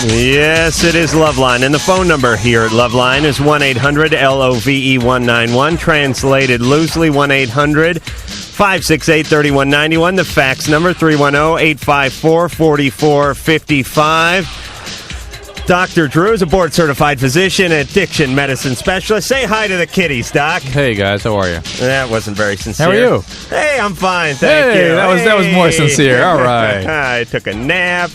Yes, it is Loveline. And the phone number here at Loveline is 1-800-LOVE-191. Translated loosely, 1-800-568-3191. The fax number, 310-854-4455. Dr. Drew is a board-certified physician, addiction medicine specialist. Say hi to the kiddies, Doc. Hey, guys. How are you? That wasn't very sincere. How are you? Hey, I'm fine, thank you. That was more sincere. All right. I took a nap.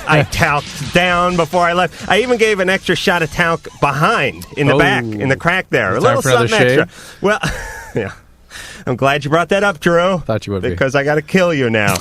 I talced down before I left. I even gave an extra shot of talc behind, in the back, in the crack there. A little something extra. Well, yeah. I'm glad you brought that up, Drew. Thought you would because I got to kill you now.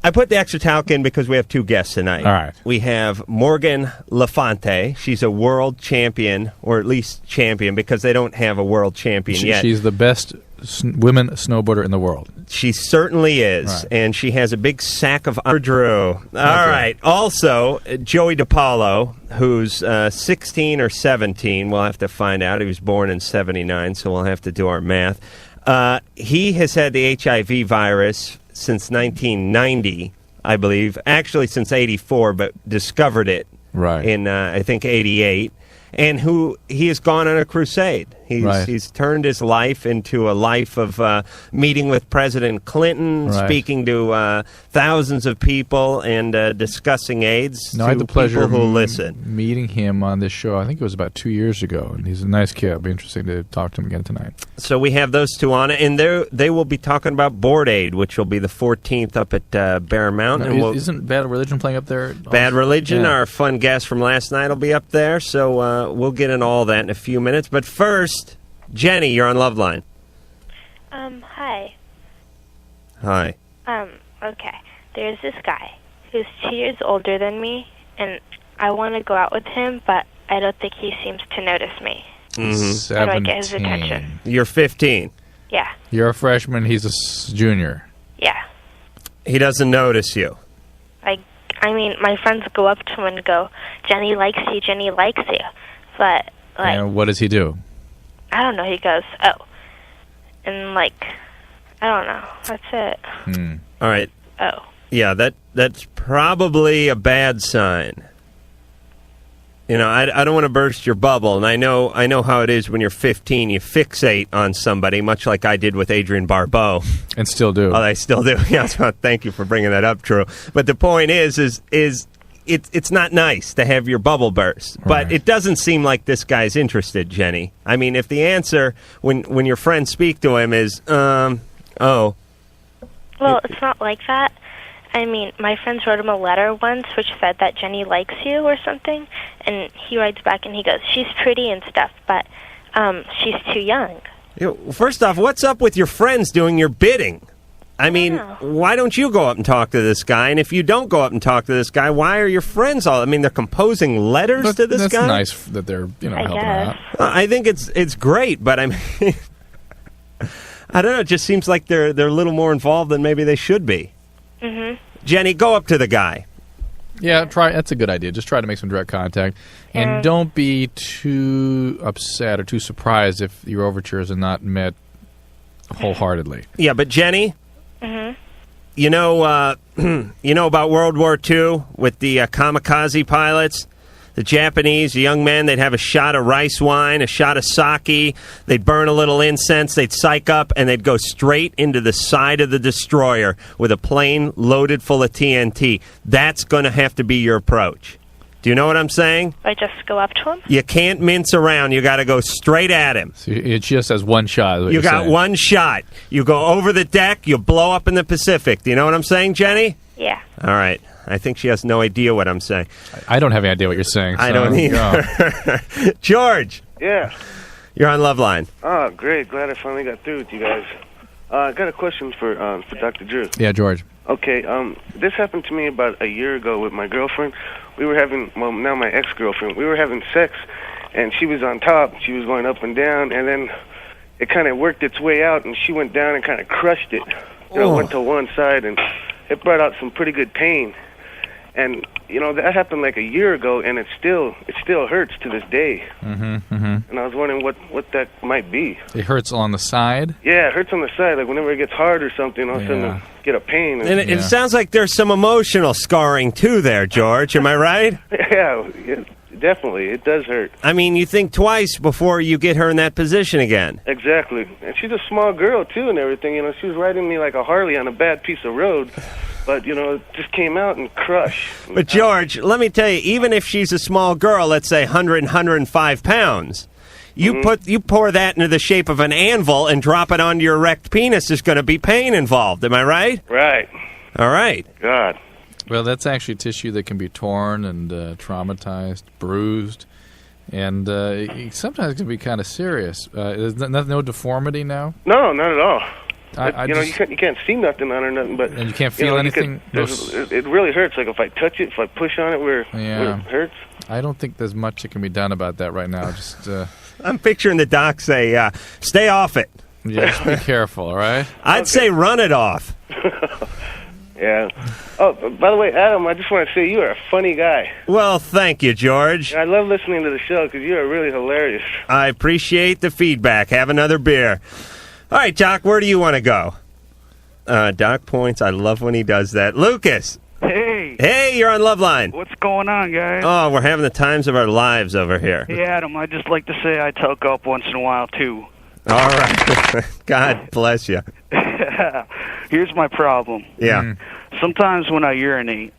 I put the extra talc in because we have two guests tonight. All right. We have Morgan Lafonte. She's a world champion, or at least champion, because they don't have a world champion yet. She's the best women snowboarder in the world. She certainly is, right. And she has a big sack of Drew. All right. Also, Joey DiPaolo, who's 16 or 17. We'll have to find out. He was born in 79, so we'll have to do our math. He has had the HIV virus since 1990, I believe. Actually, since 84, but discovered it in, I think, 88. And he has gone on a crusade. He's turned his life into a life of meeting with President Clinton, speaking to thousands of people, and discussing AIDS I had the pleasure people who listen. Meeting him on this show, I think it was about 2 years ago, and he's a nice kid. It'll be interesting to talk to him again tonight. So we have those two on it, and they will be talking about Board Aid, which will be the 14th up at Bear Mountain. Now, isn't Bad Religion playing up there? Bad Religion, our fun guest from last night, will be up there, so we'll get into all that in a few minutes. But first, Jenny, you're on Loveline. Hi. Hi. Okay. There's this guy who's 2 years older than me, and I want to go out with him, but I don't think he seems to notice me. Mm-hmm. How do I get his attention? You're 15. Yeah. You're a freshman, he's a junior. Yeah. He doesn't notice you. I mean, my friends go up to him and go, Jenny likes you, Jenny likes you. But, and what does he do? I don't know. He goes, oh. And, I don't know. That's it. All right. Oh. Yeah, that's probably a bad sign. You know, I don't want to burst your bubble, and I know how it is when you're 15. You fixate on somebody, much like I did with Adrienne Barbeau. And still do. Oh, I still do. Yeah, so thank you for bringing that up, Drew. But the point is it's not nice to have your bubble burst. But it doesn't seem like this guy's interested, Jenny. I mean, if the answer, when your friends speak to him is, oh. Well, it's not like that. I mean, my friends wrote him a letter once which said that Jenny likes you or something, and he writes back and he goes, she's pretty and stuff, but she's too young. First off, what's up with your friends doing your bidding? I mean, why don't you go up and talk to this guy? And if you don't go up and talk to this guy, why are your friends all... I mean, they're composing letters to this guy? That's nice that they're, helping out. I think it's great, but I mean... I don't know, it just seems like they're a little more involved than maybe they should be. Mm-hmm. Jenny, go up to the guy. Yeah, try. That's a good idea. Just try to make some direct contact. And don't be too upset or too surprised if your overtures are not met wholeheartedly. Yeah, but Jenny... Mm-hmm. You know about World War II with the kamikaze pilots? The Japanese, a young man, they'd have a shot of rice wine, a shot of sake, they'd burn a little incense, they'd psych up, and they'd go straight into the side of the destroyer with a plane loaded full of TNT. That's going to have to be your approach. Do you know what I'm saying? I just go up to him? You can't mince around. You got to go straight at him. So it just has one shot. Is what you got saying. One shot. You go over the deck, you blow up in the Pacific. Do you know what I'm saying, Jenny? Yeah. All right. I think she has no idea what I'm saying. I don't have any idea what you're saying. I don't either. George. Yeah. You're on Loveline. Oh, great. Glad I finally got through with you guys. I got a question for Dr. Drew. Yeah, George. Okay, this happened to me about a year ago with my girlfriend. We were having, now my ex-girlfriend, we were having sex, and she was on top. She was going up and down, and then it kind of worked its way out, and she went down and kind of crushed it. Went to one side, and it brought out some pretty good pain. And that happened like a year ago, and it still hurts to this day. And I was wondering what that might be. It hurts on the side? Yeah, it hurts on the side. Like whenever it gets hard or something, all of a sudden I get a pain. And it sounds like there's some emotional scarring too there, George. Am I right? Yeah, definitely. It does hurt. I mean, you think twice before you get her in that position again. Exactly. And she's a small girl too, and everything. She was riding me like a Harley on a bad piece of road. But, it just came out and crushed. But, George, let me tell you, even if she's a small girl, let's say 105 pounds, you pour that into the shape of an anvil and drop it onto your erect penis, there's going to be pain involved. Am I right? Right. All right. God. Well, that's actually tissue that can be torn and traumatized, bruised, and sometimes it can be kind of serious. Is no deformity now? No, not at all. You can't see nothing on her, nothing, but and you can't feel anything. It really hurts. Like if I touch it, if I push on it where it hurts. I don't think there's much that can be done about that right now. Just I'm picturing the doc say, "Stay off it." Yeah, just be careful. All right. I'd say run it off. Yeah. Oh, by the way, Adam, I just want to say you are a funny guy. Well, thank you, George. I love listening to the show because you are really hilarious. I appreciate the feedback. Have another beer. All right, Doc, where do you want to go? Doc points. I love when he does that. Lucas. Hey. Hey, you're on Loveline. What's going on, guys? Oh, we're having the times of our lives over here. Hey, Adam, I'd just like to say I tuck up once in a while, too. All right. God bless you. Here's my problem. Yeah. Sometimes when I urinate,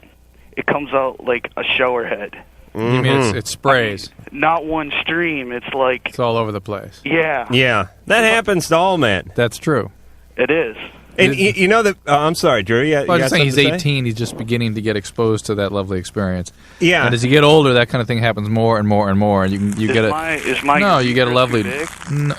it comes out like a shower head. You mean it sprays? Not one stream. It's like... It's all over the place. Yeah. Yeah. That happens to all men. That's true. It is. And you know that... I'm sorry, Drew. Well, I'm just saying he's 18. He's just beginning to get exposed to that lovely experience. Yeah. And as you get older, that kind of thing happens more and more and more. And you get you get a lovely...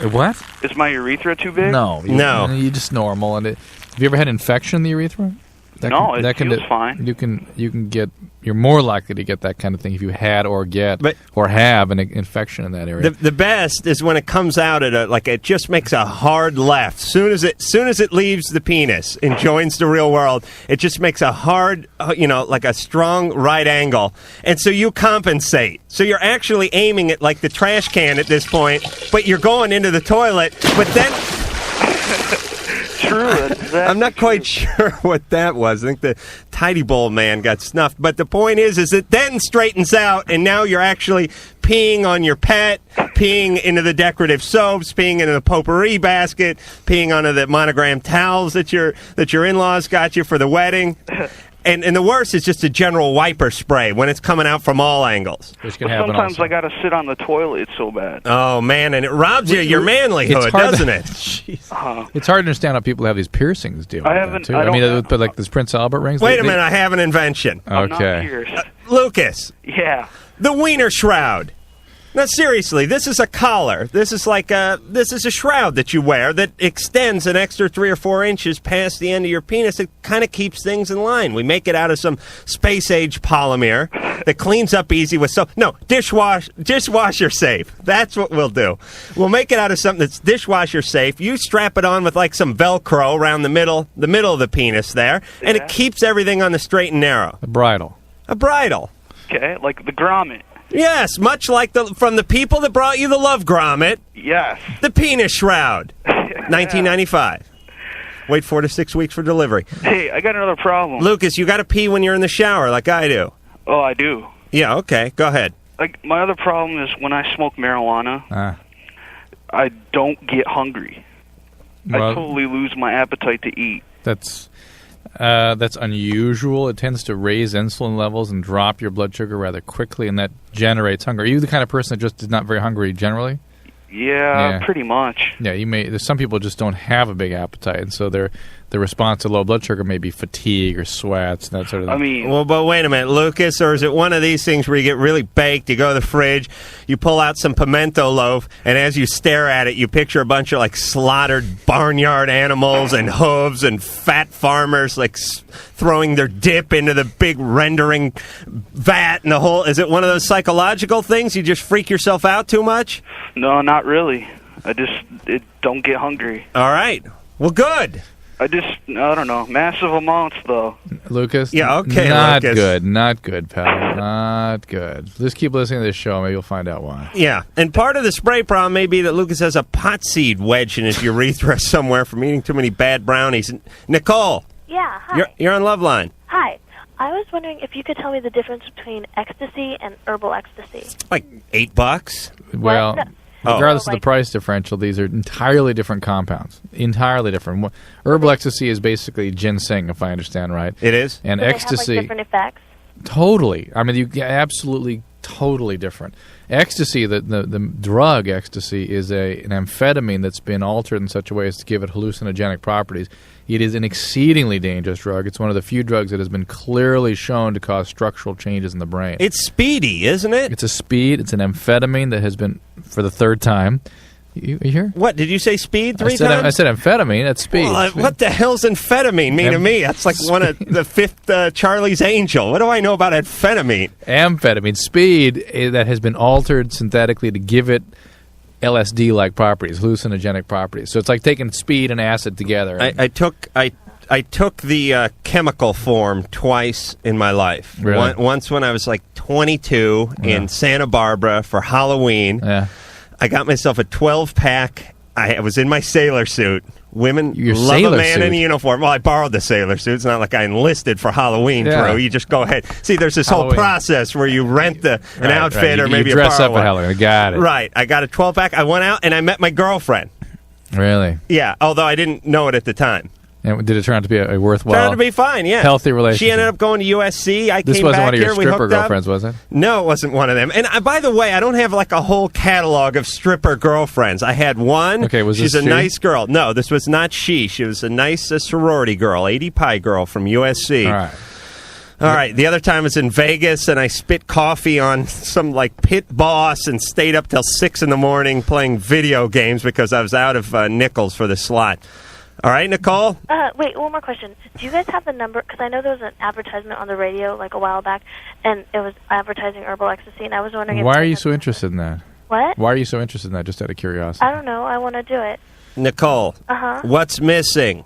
What? Is my urethra too big? No. You're just normal. And have you ever had infection in the urethra? It feels fine. You can get. You're more likely to get that kind of thing if you had or have an infection in that area. The best is when it comes out at it just makes a hard left. Soon as it leaves the penis and joins the real world, it just makes a hard, like a strong right angle. And so you compensate. So you're actually aiming at like the trash can at this point, but you're going into the toilet. But then. True. Exactly. I'm not quite sure what that was. I think the Tidy Bowl man got snuffed. But the point is it then straightens out, and now you're actually peeing on your pet, peeing into the decorative soaps, peeing into the potpourri basket, peeing onto the monogrammed towels that your in-laws got you for the wedding. And the worst is just a general wiper spray when it's coming out from all angles. Which can happen sometimes also. I got to sit on the toilet. It's so bad. Oh, man, and it robs you of your manlyhood, doesn't it? It's hard to understand how people have these piercings deal with that, too. I mean, but like this Prince Albert rings. Wait a minute, I have an invention. I'm not Okay. pierced. Lucas. Yeah. The wiener shroud. Now, seriously, this is a collar. This is a shroud that you wear that extends an extra 3 or 4 inches past the end of your penis. It kind of keeps things in line. We make it out of some space-age polymer that cleans up easy with soap. No, dishwasher safe. That's what we'll do. We'll make it out of something that's dishwasher safe. You strap it on with like some Velcro around the middle of the penis there, and it keeps everything on the straight and narrow. A bridle. A bridle. Okay, like the grommet. Yes, much like from the people that brought you the love grommet. Yes. The penis shroud. 1995. Wait 4 to 6 weeks for delivery. Hey, I got another problem. Lucas, you got to pee when you're in the shower like I do. Oh, I do. Yeah, okay. Go ahead. Like, my other problem is when I smoke marijuana, I don't get hungry. I totally lose my appetite to eat. That's unusual. It tends to raise insulin levels and drop your blood sugar rather quickly, and that generates hunger. Are you the kind of person that just is not very hungry generally? Yeah, pretty much. Yeah, there's some people just don't have a big appetite, and so their response to low blood sugar may be fatigue or sweats and that sort of thing. I mean... Well, but wait a minute, Lucas, or is it one of these things where you get really baked, you go to the fridge, you pull out some pimento loaf, and as you stare at it, you picture a bunch of, like, slaughtered barnyard animals and hooves and fat farmers, like, throwing their dip into the big rendering vat and the whole... Is it one of those psychological things? You just freak yourself out too much? No, not really. I just don't get hungry. All right. Well, good. I don't know. Massive amounts, though. Lucas? Yeah, okay, Not Lucas. good. Not good, pal. Not good. Just keep listening to this show. Maybe you'll find out why. Yeah, and part of the spray problem may be that Lucas has a pot seed wedged in his urethra somewhere from eating too many bad brownies. Nicole, Yeah, hi. you're on Loveline. Hi. I was wondering if you could tell me the difference between ecstasy and herbal ecstasy. Like $8. Well, No. regardless of the Like- price differential, these are entirely different compounds. Entirely different. Herbal ecstasy is basically ginseng, if I understand right. It is? And Do they ecstasy... have, like, different effects? Totally. I mean, absolutely, totally different. Ecstasy, the drug ecstasy, is an amphetamine that's been altered in such a way as to give it hallucinogenic properties. It is an exceedingly dangerous drug. It's one of the few drugs that has been clearly shown to cause structural changes in the brain. It's speedy, isn't it? It's a speed. It's an amphetamine that has been, for the third time. You hear? What, did you say speed three I times? said amphetamine. That's speed. Well, what the hell's amphetamine mean to me? That's like one of the fifth Charlie's Angel. What do I know about amphetamine? Amphetamine. Speed that has been altered synthetically to give it LSD-like properties, hallucinogenic properties. So it's like taking speed and acid together. I took the chemical form twice in my life. Really? Once when I was like 22 in Santa Barbara for Halloween. Yeah. I got myself a 12-pack. I was in my sailor suit. Women Your love sailor a man suit? in a uniform. Well, I borrowed the sailor suit. It's not like I enlisted for Halloween, Yeah. Drew. You just go ahead. See, there's this whole Halloween. process where you rent an outfit You- or maybe you dress a borrow up one. at Halloween. I got it. Right. I got a 12-pack. I went out and I met my girlfriend. Really? Yeah, although I didn't know it at the time. And did it turn out to be a worthwhile, Turned out to be fine, yeah. healthy relationship? She ended up going to USC. I This came wasn't back one of your here. We stripper hooked up. girlfriends, was it? No, it wasn't one of them. And by the way, I don't have like a whole catalog of stripper girlfriends. I had one. Okay, was She's this a she? nice girl. No, this was not she. She was a nice sorority girl, 80 Pi girl from USC. All right. All right. The other time was in Vegas, and I spit coffee on some like pit boss and stayed up till 6 in the morning playing video games because I was out of nickels for the slot. All right, Nicole? Wait, one more question. Do you guys have the number? Because I know there was an advertisement on the radio like a while back, and it was advertising herbal ecstasy, and I was wondering if Why you are guys you had so the- interested in that? What? Why are you so interested in that, just out of curiosity? I don't know. I want to do it. Nicole, Uh-huh. what's missing?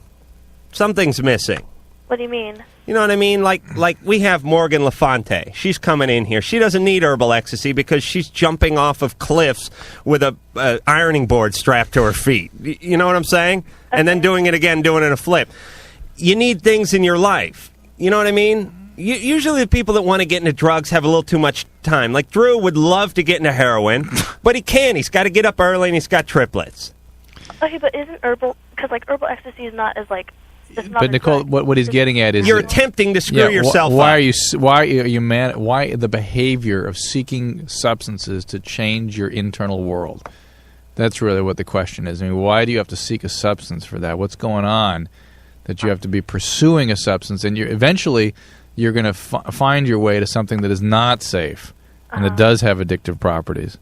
Something's missing. What do you mean? You know what I mean? Like we have Morgan Lafonte. She's coming in here. She doesn't need herbal ecstasy because she's jumping off of cliffs with a ironing board strapped to her feet. You know what I'm saying? And then doing it again, doing it a flip. You need things in your life. You know what I mean? Usually the people that want to get into drugs have a little too much time. Like Drew would love to get into heroin, but he can't. He's got to get up early and he's got triplets. Okay, but isn't herbal... Because, like, herbal ecstasy is not as, like... It's not But as Nicole, good. what he's getting at is You're attempting to screw yourself why up. are you? Why the behavior of seeking substances to change your internal world? That's really what the question is. I mean, why do you have to seek a substance for that? What's going on that you have to be pursuing a substance, and eventually you're going to find your way to something that is not safe and that does have addictive properties.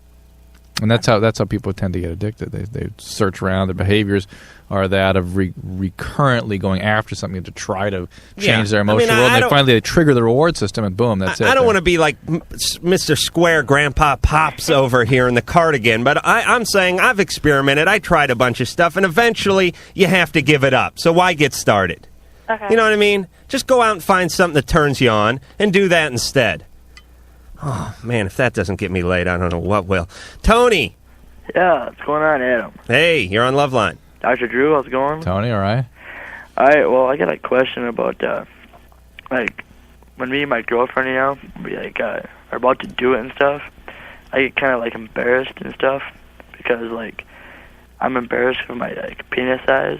And that's how people tend to get addicted. They search around. Their behaviors are that of recurrently going after something to try to change their emotional world. And finally they trigger the reward system, and boom, that's it. I don't want to be like Mr. Square Grandpa Pops over here in the cardigan, but I'm saying I've experimented. I tried a bunch of stuff, and eventually you have to give it up. So why get started? Okay. You know what I mean? Just go out and find something that turns you on and do that instead. Oh, man, if that doesn't get me laid, I don't know what will. Tony! Yeah, what's going on, Adam? Hey, you're on Loveline. Dr. Drew, how's it going? Tony, all right? All right, well, I got a question about, like, when me and my girlfriend, you know, we, like, are about to do it and stuff, I get kind of, like, embarrassed and stuff because, like, I'm embarrassed for my, like, penis size,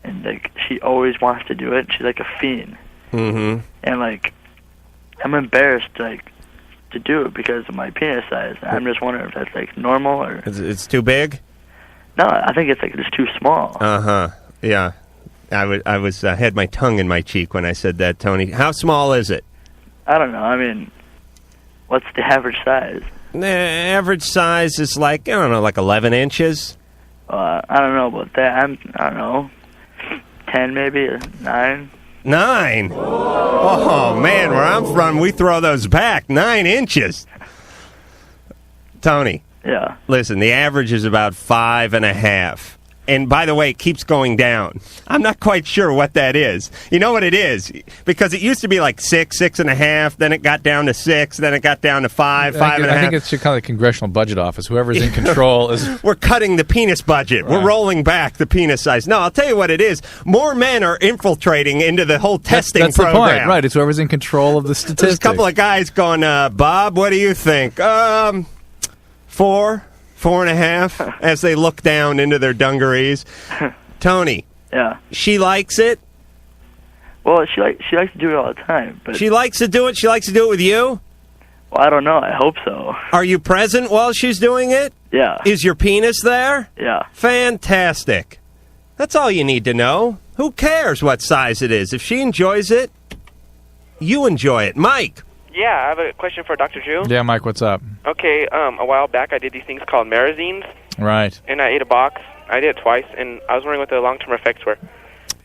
and, like, she always wants to do it. She's, like, a fiend. Mm-hmm. And, like, I'm embarrassed, like, to do it because of my penis size. I'm just wondering if that's, like, normal or... It's too big? No, I think it's, like, just too small. Uh-huh. Yeah. I was had my tongue in my cheek when I said that, Tony. How small is it? I don't know. I mean, what's the average size? The average size is like, I don't know, like 11 inches. I don't know about that. I don't know, 10 maybe, or 9. 9? Oh, man, where I'm from, we throw those back. 9 inches. Tony. Yeah. Listen, the average is about 5.5. And by the way, it keeps going down. I'm not quite sure what that is. You know what it is? Because it used to be like 6, 6.5, then it got down to 6, then it got down to 5, 5.5. I think it's kind of the Congressional Budget Office. Whoever's in control is... We're cutting the penis budget. Right. We're rolling back the penis size. No, I'll tell you what it is. More men are infiltrating into the whole testing that's program. The point. Right, it's whoever's in control of the statistics. There's a couple of guys going, Bob, what do you think? 4, 4.5, as they look down into their dungarees. Tony. Yeah. She likes it? Well, she likes to do it all the time. But she likes to do it? She likes to do it with you? Well, I don't know. I hope so. Are you present while she's doing it? Yeah. Is your penis there? Yeah. Fantastic. That's all you need to know. Who cares what size it is? If she enjoys it, you enjoy it. Mike. Yeah, I have a question for Dr. Drew. Yeah, Mike, what's up? Okay, a while back I did these things called marazines. Right. And I ate a box. I did it twice, and I was wondering what the long-term effects were.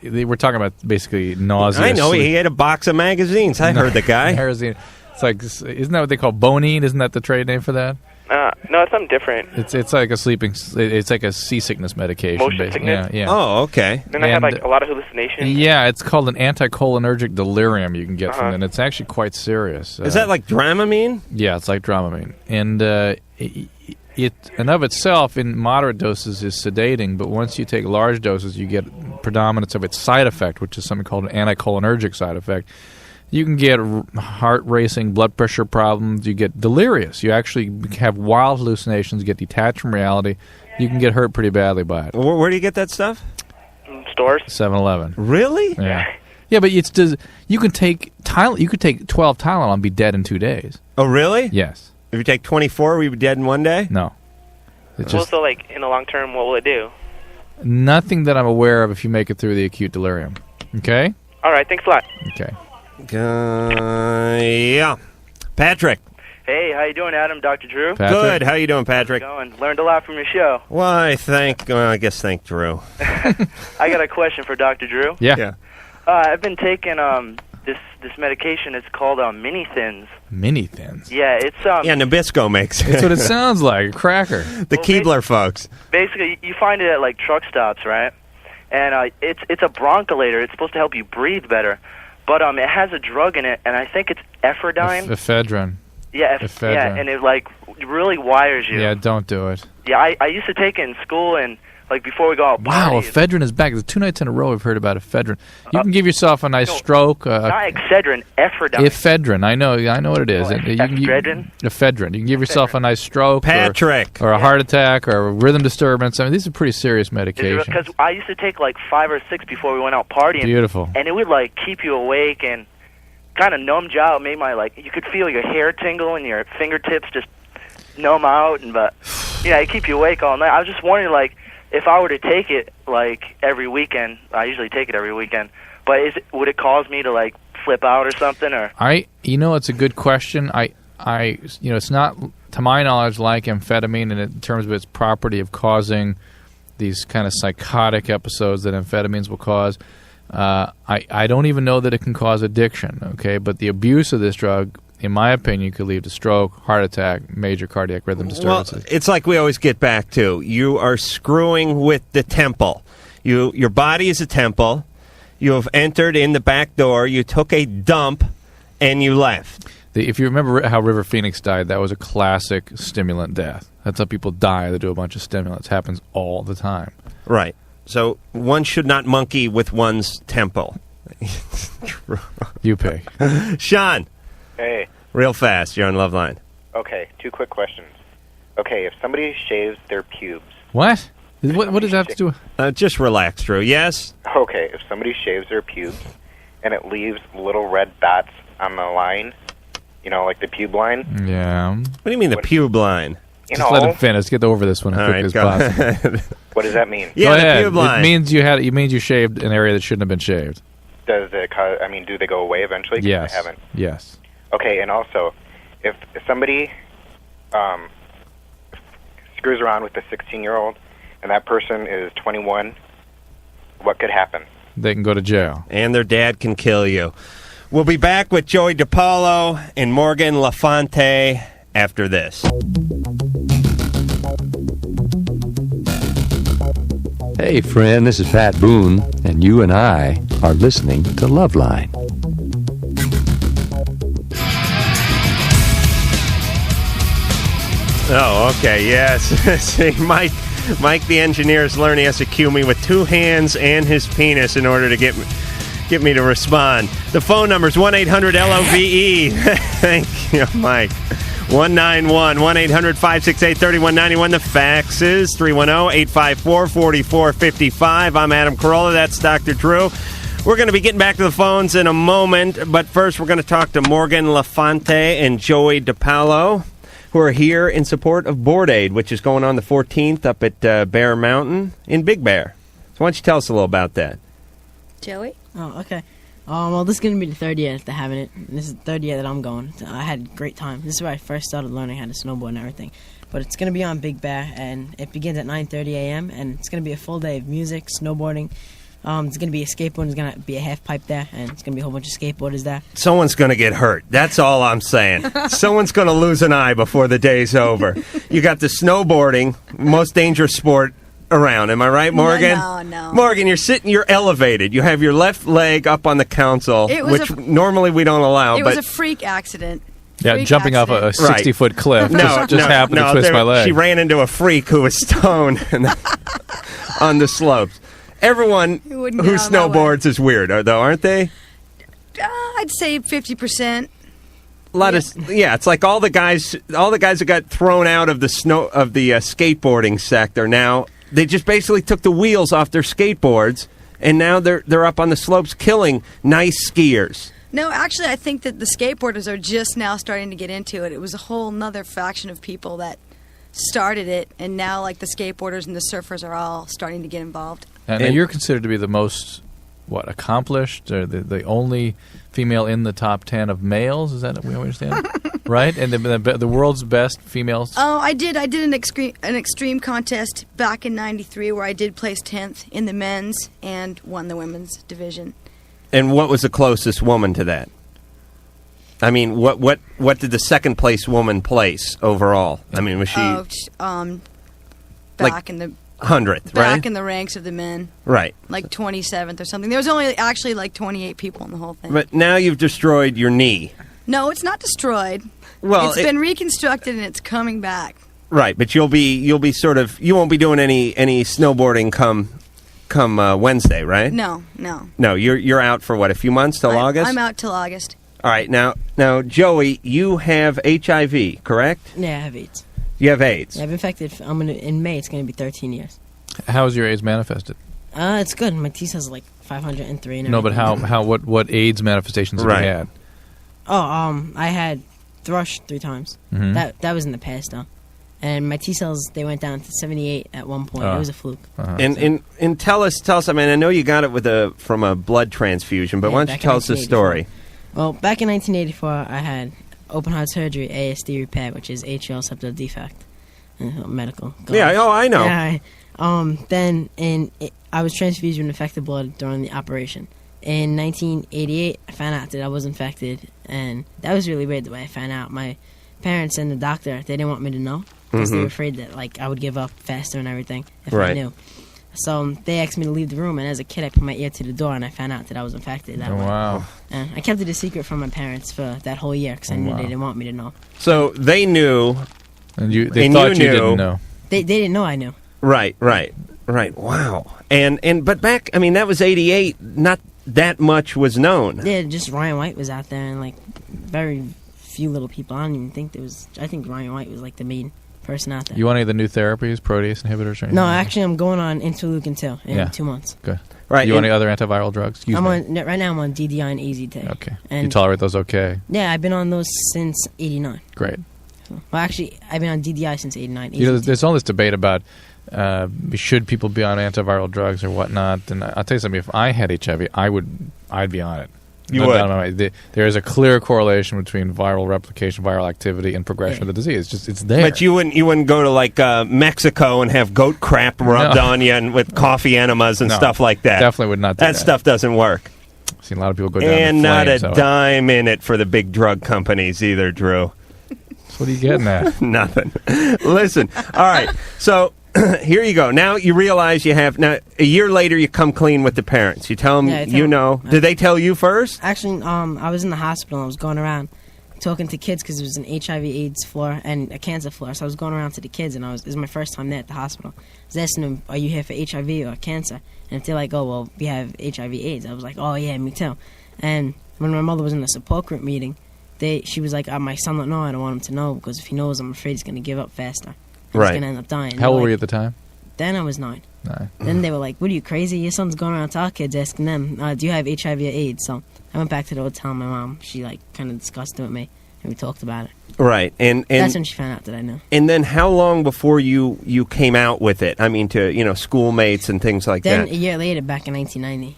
We're talking about basically nausea. I know, he ate a box of magazines. I heard the guy. Marazine. It's like, isn't that what they call bonine? Isn't that the trade name for that? No, it's something different. It's like a it's like a seasickness medication. Motion sickness? Yeah. Oh, okay. And I had like a lot of hallucinations. Yeah, it's called an anticholinergic delirium you can get from it, and it's actually quite serious. Is that like Dramamine? Yeah, it's like Dramamine. And it and of itself, in moderate doses, is sedating, but once you take large doses, you get predominance of its side effect, which is something called an anticholinergic side effect. You can get heart racing, blood pressure problems. You get delirious. You actually have wild hallucinations, get detached from reality. You can get hurt pretty badly by it. Where do you get that stuff? Stores. 7-Eleven. Really? Yeah. Yeah, but you can take 12 Tylenol and be dead in 2 days. Oh, really? Yes. If you take 24, will you be dead in 1 day? No. So like in the long term, what will it do? Nothing that I'm aware of if you make it through the acute delirium. Okay? All right, thanks a lot. Okay. Yeah. Patrick. Hey, how you doing, Adam? Dr. Drew? Patrick? Good. How you doing, Patrick? Learned a lot from your show. Why, I guess thank Drew. I got a question for Dr. Drew. Yeah. I've been taking this medication. It's called Mini Thins. Mini Thins? Yeah, it's Yeah, Nabisco makes it. That's what it sounds like, a cracker. The Keebler folks. Basically, you find it at like truck stops, right? And it's a broncholator. It's supposed to help you breathe better. But it has a drug in it, and I think it's ephedrine. Ephedrine. Yeah, ephedrine. Yeah, and it like really wires you. Yeah, don't do it. Yeah, I used to take it in school, and like before we go out. Wow, ephedrine is back. There's 2 nights in a row we've heard about ephedrine. You can give yourself a nice stroke. Not Excedrin, ephedrine. Ephedrine, I know what it is. Ephedrine? Ephedrine. You can give yourself a nice stroke. Patrick. Or a heart attack, or a rhythm disturbance. I mean, these are pretty serious medications. Because I used to take like 5 or 6 before we went out partying. Beautiful. And it would like keep you awake and kind of numbed you out. Made you could feel your hair tingle and your fingertips just numb out. But yeah, it keep you awake all night. I was just wondering, like, if I were to take it like every weekend, I usually take it every weekend. But would it cause me to like flip out or something? Or it's a good question. It's not, to my knowledge, like amphetamine in terms of its property of causing these kind of psychotic episodes that amphetamines will cause. I don't even know that it can cause addiction, okay? But the abuse of this drug, in my opinion, could lead to stroke, heart attack, major cardiac rhythm disturbances. Well, it's like we always get back to. You are screwing with the temple. Your body is a temple. You have entered in the back door. You took a dump, and you left. If you remember how River Phoenix died, that was a classic stimulant death. That's how people die. They do a bunch of stimulants. It happens all the time. Right. So one should not monkey with one's temple. You pick. Sean. Hey. Real fast. You're on Loveline. Okay, 2 quick questions. Okay, if somebody shaves their pubes... What? What does that have to do? Just relax, Drew. Yes? Okay, if somebody shaves their pubes and it leaves little red dots on the line, like the pube line... Yeah. What do you mean the pube line? Just let him finish. Get over this one as quick as possible. What does that mean? Yeah, the pube line. It means you shaved an area that shouldn't have been shaved. Does it cause, do they go away eventually? Yes. I haven't. Yes. Okay, and also, if somebody screws around with a 16-year-old and that person is 21, what could happen? They can go to jail. And their dad can kill you. We'll be back with Joey DiPaolo and Morgan Lafonte after this. Hey, friend, this is Pat Boone, and you and I are listening to Loveline. Oh, okay, yes. See, Mike the engineer is learning he has to cue me with two hands and his penis in order to get me to respond. The phone number is 1-800-LOVE. Thank you, Mike. 1-800-568-3191. The fax is 310-854-4455. I'm Adam Carolla. That's Dr. Drew. We're going to be getting back to the phones in a moment, but first we're going to talk to Morgan Lafonte and Joey DiPaolo, who are here in support of Board Aid, which is going on the 14th up at Bear Mountain in Big Bear. So why don't you tell us a little about that? Joey? Oh, okay. Well, this is going to be the third year that having it. This is the third year that I'm going. I had a great time. This is where I first started learning how to snowboard and everything. But it's going to be on Big Bear, and it begins at 9:30 a.m., and it's going to be a full day of music, snowboarding. There's going to be a skateboard. There's going to be a half pipe there, and it's going to be a whole bunch of skateboarders there. Someone's going to get hurt. That's all I'm saying. Someone's going to lose an eye before the day's over. You got the snowboarding, most dangerous sport around. Am I right, Morgan? No. Morgan, you're elevated. You have your left leg up on the console, which normally we don't allow. It was a freak accident. Yeah, jumping off a 60-foot cliff. No, just happened to twist my leg. She ran into a freak who was stoned on the slopes. Everyone who snowboards is weird, though, aren't they? I'd say 50%. It's like all the guys who got thrown out of the skateboarding sector now. They just basically took the wheels off their skateboards, and now they're up on the slopes killing nice skiers. No, actually, I think that the skateboarders are just now starting to get into it. It was a whole nother faction of people that started it, and now like the skateboarders and the surfers are all starting to get involved. And you're considered to be the most, accomplished, or the only female in the top 10 of males? Is that what we understand? Right? And the world's best females? Oh, I did an extreme contest back in '93 where I did place 10th in the men's and won the women's division. And what was the closest woman to that? I mean, what did the second place woman place overall? I mean, was she back in the 100th, right? Back in the ranks of the men. Right. Like 27th or something. There was only actually like 28 people in the whole thing. But now you've destroyed your knee. No, it's not destroyed. Well, it's been reconstructed and it's coming back. Right, but you'll be you won't be doing any snowboarding come Wednesday, right? No. No, you're out for what, a few months till August? I'm out till August. All right, now Joey, you have HIV, correct? Yeah, I have AIDS. You have AIDS. Yeah, I've been infected. In May. It's going to be 13 years. How is your AIDS manifested? It's good. My T cells are like 503. And no, but what AIDS manifestations have you had? Oh, I had thrush 3 times. Mm-hmm. That was in the past though, and my T cells they went down to 78 at one point. It was a fluke. Uh-huh. And tell us. I mean, I know you got it from a blood transfusion, but why don't you tell us the story? Well, back in 1984, I had open heart surgery, ASD repair, which is atrial septal defect, medical. Yeah, I know. Yeah, I was transfused with infected blood during the operation. In 1988, I found out that I was infected, and that was really weird the way I found out. My parents and the doctor, they didn't want me to know because they were afraid that I would give up faster and everything if I knew. So they asked me to leave the room, and as a kid, I put my ear to the door, and I found out that I was infected that way. Wow. And I kept it a secret from my parents for that whole year because I knew they didn't want me to know. So they knew. And they thought you didn't know. They didn't know I knew. Right. Wow. But back, I mean, that was 88. Not that much was known. Yeah, just Ryan White was out there, and very few little people. I don't even think there was. I think Ryan White was the main person out there. You want any of the new therapies, protease inhibitors, or anything? No, actually, I'm going on interleukin-2 in 2 months. Good. Right. You want any other antiviral drugs? Right now I'm on DDI and AZT. Okay. And you tolerate those okay? Yeah, I've been on those since '89. Great. Well, actually, I've been on DDI since '89. There's all this debate about should people be on antiviral drugs or whatnot. And I'll tell you something. If I had HIV, I'd be on it. You would. There is a clear correlation between viral replication, viral activity, and progression of the disease. It's there. But you wouldn't go to Mexico and have goat crap rubbed on you and with coffee enemas and stuff like that. Definitely would not do that. That stuff doesn't work. I've seen a lot of people go down and in not flames, a dime in it for the big drug companies either, Drew. What are you getting at? Nothing. Listen, all right. So here you go. Now you realize you have. Now a year later, you come clean with the parents. You tell them, Did they tell you first? Actually, I was in the hospital. I was going around talking to kids because it was an HIV/AIDS floor and a cancer floor. So I was going around to the kids, and it was my first time there at the hospital. I was asking them, "Are you here for HIV or cancer?" And if they're like, "Oh, well, we have HIV/AIDS," I was like, "Oh yeah, me too." And when my mother was in the support group meeting, she was like, "My son don't know. I don't want him to know because if he knows, I'm afraid he's going to give up faster. He's going to end up dying." How old were you at the time? Then I was 9. Then they were like, "What are you, crazy? Your son's going around to our kids asking them, do you have HIV or AIDS?" So I went back to the hotel, and my mom, she kind of discussed it with me, and we talked about it. Right, and that's when she found out that I knew. And then how long before you came out with it? I mean, to schoolmates and things like that. Then a year later, back in 1990,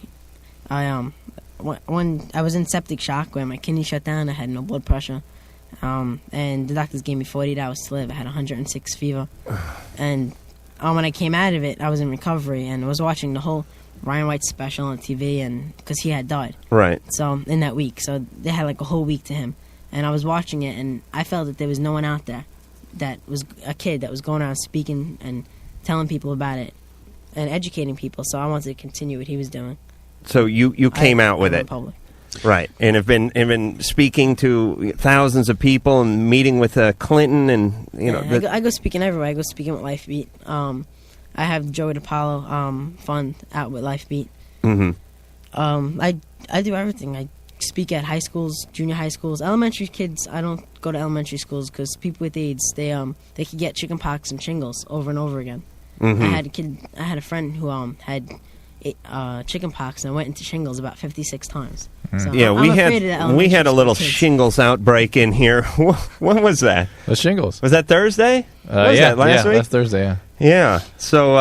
when I was in septic shock where my kidney shut down, I had no blood pressure, and the doctors gave me 48 hours to live. I had 106 fever, and when I came out of it, I was in recovery, and I was watching the whole Ryan White special on TV, and because he had died. Right. So in that week, so they had like a whole week to him, and I was watching it, and I felt that there was no one out there that was a kid that was going around speaking and telling people about it and educating people. So I wanted to continue what he was doing. So you came out with it. Public. Right, and have been speaking to thousands of people and meeting with Clinton, and I go speaking everywhere. I go speaking with Life Beat. I have Joey DiPaolo fund out with Life Beat. Mm-hmm. I do everything. I speak at high schools, junior high schools, elementary kids. I don't go to elementary schools because people with AIDS they could get chickenpox and shingles over and over again. Mm-hmm. I had a friend who had chickenpox and went into shingles about 56 times. So yeah, we had a little shingles outbreak in here. When was that? The shingles. Was that Thursday? Was that last week? Last Thursday. Yeah. Yeah. So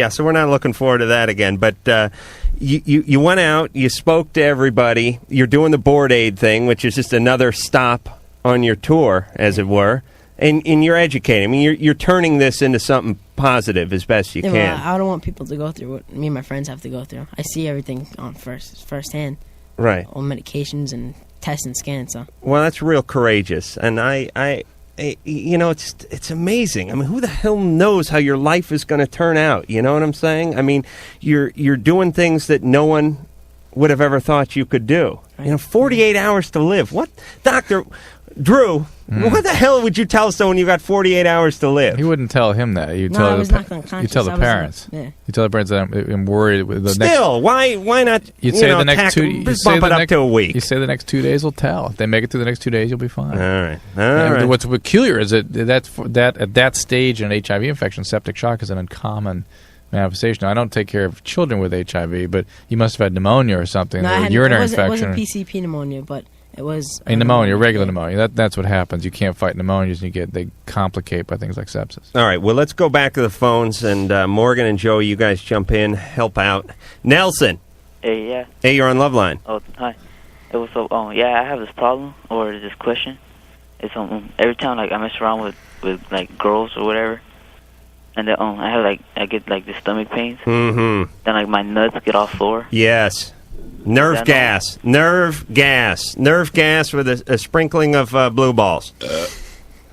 so we're not looking forward to that again. But you went out, you spoke to everybody. You're doing the board aid thing, which is just another stop on your tour, as it were. And you're educating. I mean, you're turning this into something positive as best you can. Well, I don't want people to go through what me and my friends have to go through. I see everything on firsthand. Right. All medications and tests and scans. So. Well, that's real courageous, and I it's amazing. I mean, who the hell knows how your life is going to turn out? You know what I'm saying? I mean, you're doing things that no one would have ever thought you could do. Right. 48 hours to live. What, Dr. Drew? What the hell would you tell someone you got 48 hours to live? You wouldn't tell him that. You I was knocked unconscious. You tell the parents. You tell the parents that I'm worried. Why not? You'd say the next 2. Just bump it up to a week. You say the next 2 days will tell. If they make it through the next 2 days, you'll be fine. All right. What's peculiar is that at that stage in HIV infection, septic shock is an uncommon manifestation. I don't take care of children with HIV, but you must have had pneumonia or something, or urinary infection. It wasn't PCP pneumonia, but it was pneumonia, regular pneumonia. That's what happens. You can't fight pneumonias, and they complicate by things like sepsis. All right. Well, let's go back to the phones, and Morgan and Joey, you guys jump in, help out. Nelson. Hey, yeah. Hey, you're on Loveline. Oh, hi. It was I have this problem or this question. It's every time I mess around with like girls or whatever, and then I get like the stomach pains. Mm-hmm. Then my nuts get all sore. Yes. Nerve gas with a sprinkling of blue balls.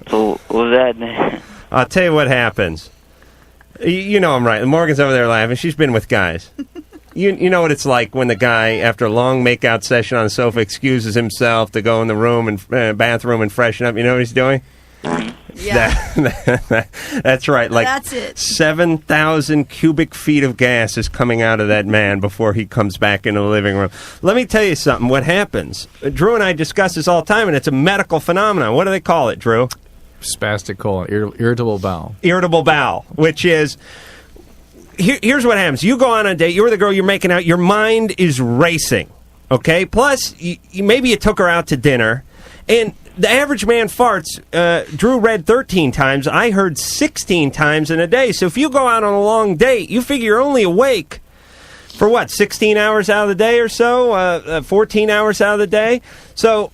So what was that, man? I'll tell you what happens. You know I'm right. Morgan's over there laughing. She's been with guys. You know what it's like when the guy, after a long make-out session on the sofa, excuses himself to go in the room and bathroom and freshen up. You know what he's doing? Yeah. That's right. Like that's it. 7,000 cubic feet of gas is coming out of that man before he comes back into the living room. Let me tell you something. What happens? Drew and I discuss this all the time, and it's a medical phenomenon. What do they call it, Drew? Spastic colon, irritable bowel. Irritable bowel, which is... Here's what happens. You go on a date. You're the girl you're making out. Your mind is racing, okay? Plus, maybe you took her out to dinner, and... The average man farts, Drew read 13 times. I heard 16 times in a day. So if you go out on a long date, you figure you're only awake for what, 16 hours out of the day or so? 14 hours out of the day? So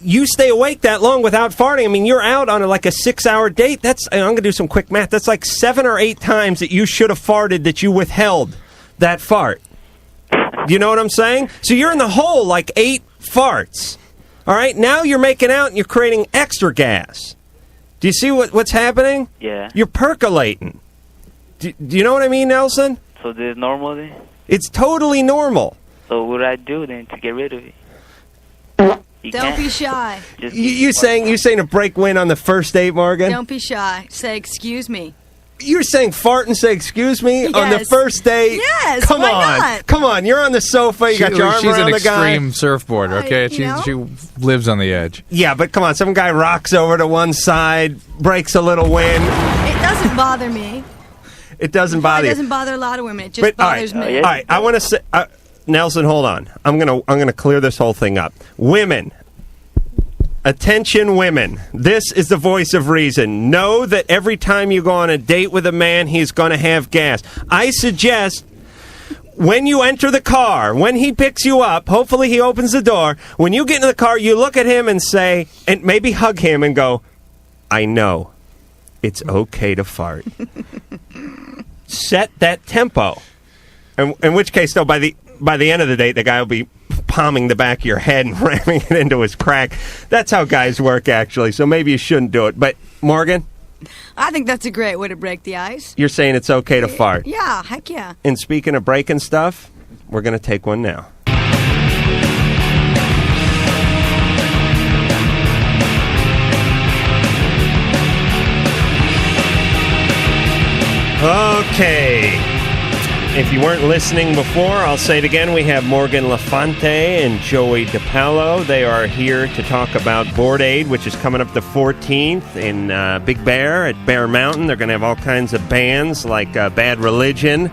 you stay awake that long without farting. I mean, you're out on like a 6-hour date. I'm going to do some quick math. That's like 7 or 8 times that you should have farted that you withheld that fart. You know what I'm saying? So you're in the hole like 8 farts. All right, now you're making out and you're creating extra gas. Do you see what's happening? Yeah. You're percolating. Do you know what I mean, Nelson? So this is normal then? It's totally normal. So what do I do then to get rid of it? Don't be shy. You saying to break wind on the first date, Morgan? Don't be shy. Say, excuse me. You're saying fart and say excuse me on the Yes. first date? Yes, Come why on. not? Come on. You're on the sofa. You got your arm She's around an the guy. extreme surfboarder, okay? She lives on the edge. Yeah, but come on. Some guy rocks over to one side, breaks a little wind. It doesn't bother me. It doesn't bother It you. doesn't bother a lot of women. It just bothers me. All right, I want to say, Nelson, hold on. I'm gonna clear this whole thing up. Women, attention, women. This is the voice of reason. Know that every time you go on a date with a man, he's going to have gas. I suggest when you enter the car, when he picks you up, hopefully he opens the door. When you get into the car, you look at him and say, and maybe hug him and go, "I know, it's okay to fart." Set that tempo. In which case, though, by the end of the date, the guy will be palming the back of your head and ramming it into his crack. That's how guys work, actually. So maybe you shouldn't do it. But Morgan, I think that's a great way to break the ice. you're saying it's okay to fart. Yeah, heck yeah. And speaking of breaking stuff, we're going to take one now. Okay. If you weren't listening before, I'll say it again. We have Morgan Lafonte and Joey DiPaolo. They are here to talk about Board Aid, which is coming up the 14th in Big Bear at Bear Mountain. They're going to have all kinds of bands like Bad Religion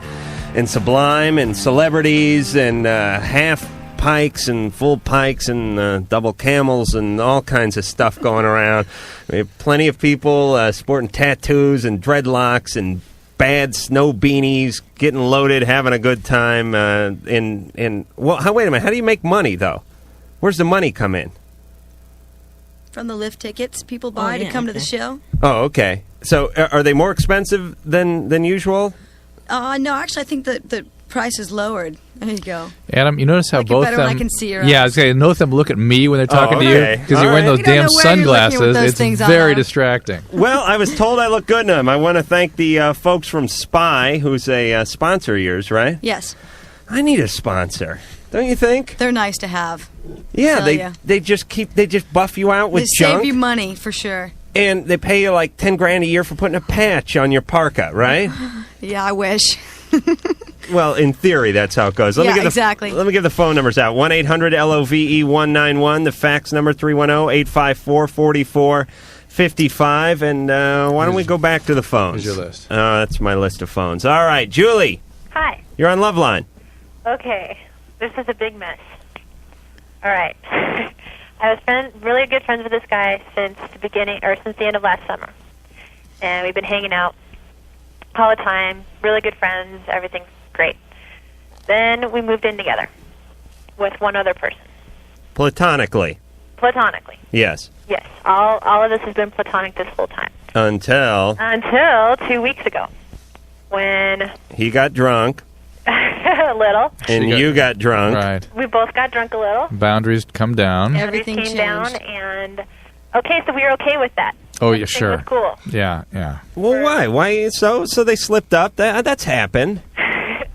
and Sublime and Celebrities and half pikes and full pikes and double camels and all kinds of stuff going around. We have plenty of people sporting tattoos and dreadlocks and bad snow beanies, getting loaded, having a good time. Wait a minute. How do you make money, though? Where's the money come in? From the lift tickets people buy to come to the show. Oh, okay. So are they more expensive than usual? No, actually, I think the price is lowered. There you go. Adam, you notice how both better them... when I can see your yeah, I eyes. was going to notice them look at me when they're talking to okay. you, because you're wearing those You don't damn know where you're looking with sunglasses. those It's things on, very though. distracting. Well, I was told I look good in them. I want to thank the folks from Spy, who's a sponsor of yours, right? Yes. I need a sponsor. Don't you think? They're nice to have. Yeah, Tell ya. they just buff you out with They junk. save you money, for sure. And they pay you like $10,000 a year for putting a patch on your parka, right? Yeah, I wish. Well, in theory, that's how it goes. Exactly. Let me give the phone numbers out. 1-800-LOVE-191. The fax number, 310-854-4455. And why don't we go back to the phones? Here's your list. That's my list of phones. All right, Julie. Hi. You're on Loveline. Okay. This is a big mess. All right. I was really good friends with this guy since the end of last summer. And we've been hanging out all the time, really good friends, everything's great. Then we moved in together with one other person. Platonically. Yes. Yes. All of this has been platonic this whole time. Until 2 weeks ago, when he got drunk. a little. And you got drunk. Right. We both got drunk a little. Boundaries come down. Everything came changed. down, and okay, so we were okay with that. Oh, yeah, Everything sure. was cool. Yeah, yeah. Well, why? Why? So they slipped up. That's happened.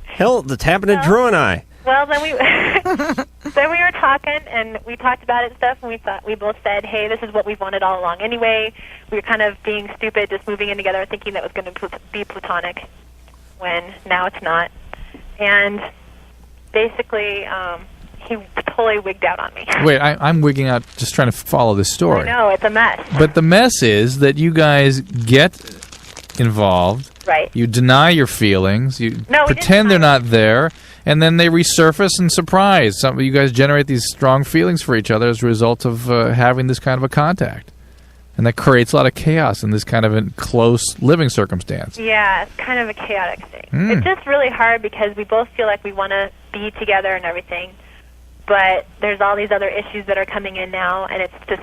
Hell, that's happened to Drew and I. Well, then we were talking, and we talked about it and stuff, and we both said, hey, this is what we've wanted all along anyway. We were kind of being stupid, just moving in together, thinking that was going to be platonic, when now it's not. And basically, he totally wigged out on me. Wait, I'm wigging out just trying to follow this story. I know, it's a mess. But the mess is that you guys get involved. Right. You deny your feelings. You No, we pretend they're not there. And then they resurface and surprise. You guys generate these strong feelings for each other as a result of having this kind of a contact. And that creates a lot of chaos in this kind of a close living circumstance. Yeah, it's kind of a chaotic thing. It's just really hard because we both feel like we want to be together and everything, but there's all these other issues that are coming in now, and it's just,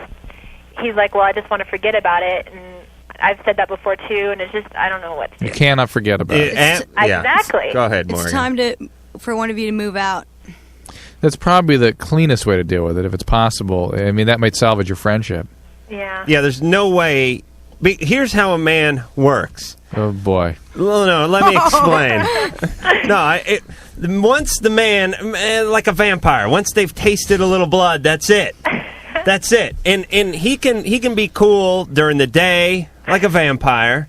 he's like, well, I just want to forget about it, and I've said that before too, and it's just, I don't know what to do. You cannot forget about it. Exactly. Go ahead, Morgan. It's time for one of you to move out. That's probably the cleanest way to deal with it, if it's possible. I mean, that might salvage your friendship. Yeah. Yeah, there's no way here's how a man works. Oh, boy. Well, no, let me explain. Once the man, like a vampire, once they've tasted a little blood, that's it. That's it. And he can be cool during the day, like a vampire,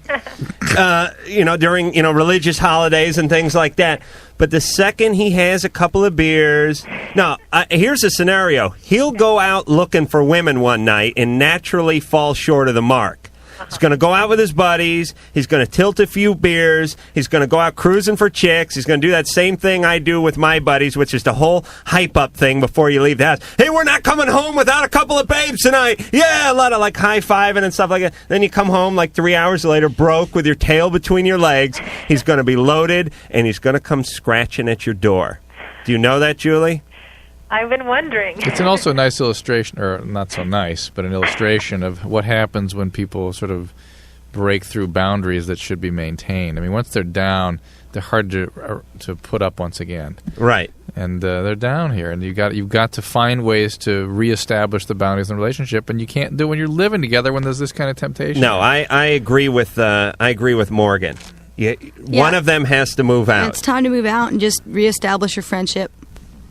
during, religious holidays and things like that. But the second he has a couple of beers... Now, here's a scenario. He'll go out looking for women one night and naturally fall short of the mark. He's going to go out with his buddies. He's going to tilt a few beers. He's going to go out cruising for chicks. He's going to do that same thing I do with my buddies, which is the whole hype-up thing before you leave the house. Hey, we're not coming home without a couple of babes tonight. Yeah, a lot of, high-fiving and stuff like that. Then you come home, 3 hours later, broke with your tail between your legs. He's going to be loaded, and he's going to come scratching at your door. Do you know that, Julie? I've been wondering. It's also a nice illustration, or not so nice, but an illustration of what happens when people sort of break through boundaries that should be maintained. I mean, once they're down, they're hard to put up once again. Right. And they're down here, and you've got to find ways to reestablish the boundaries in the relationship, and you can't do it when you're living together when there's this kind of temptation. No, I agree with Morgan. One of them has to move out. It's time to move out and just reestablish your friendship.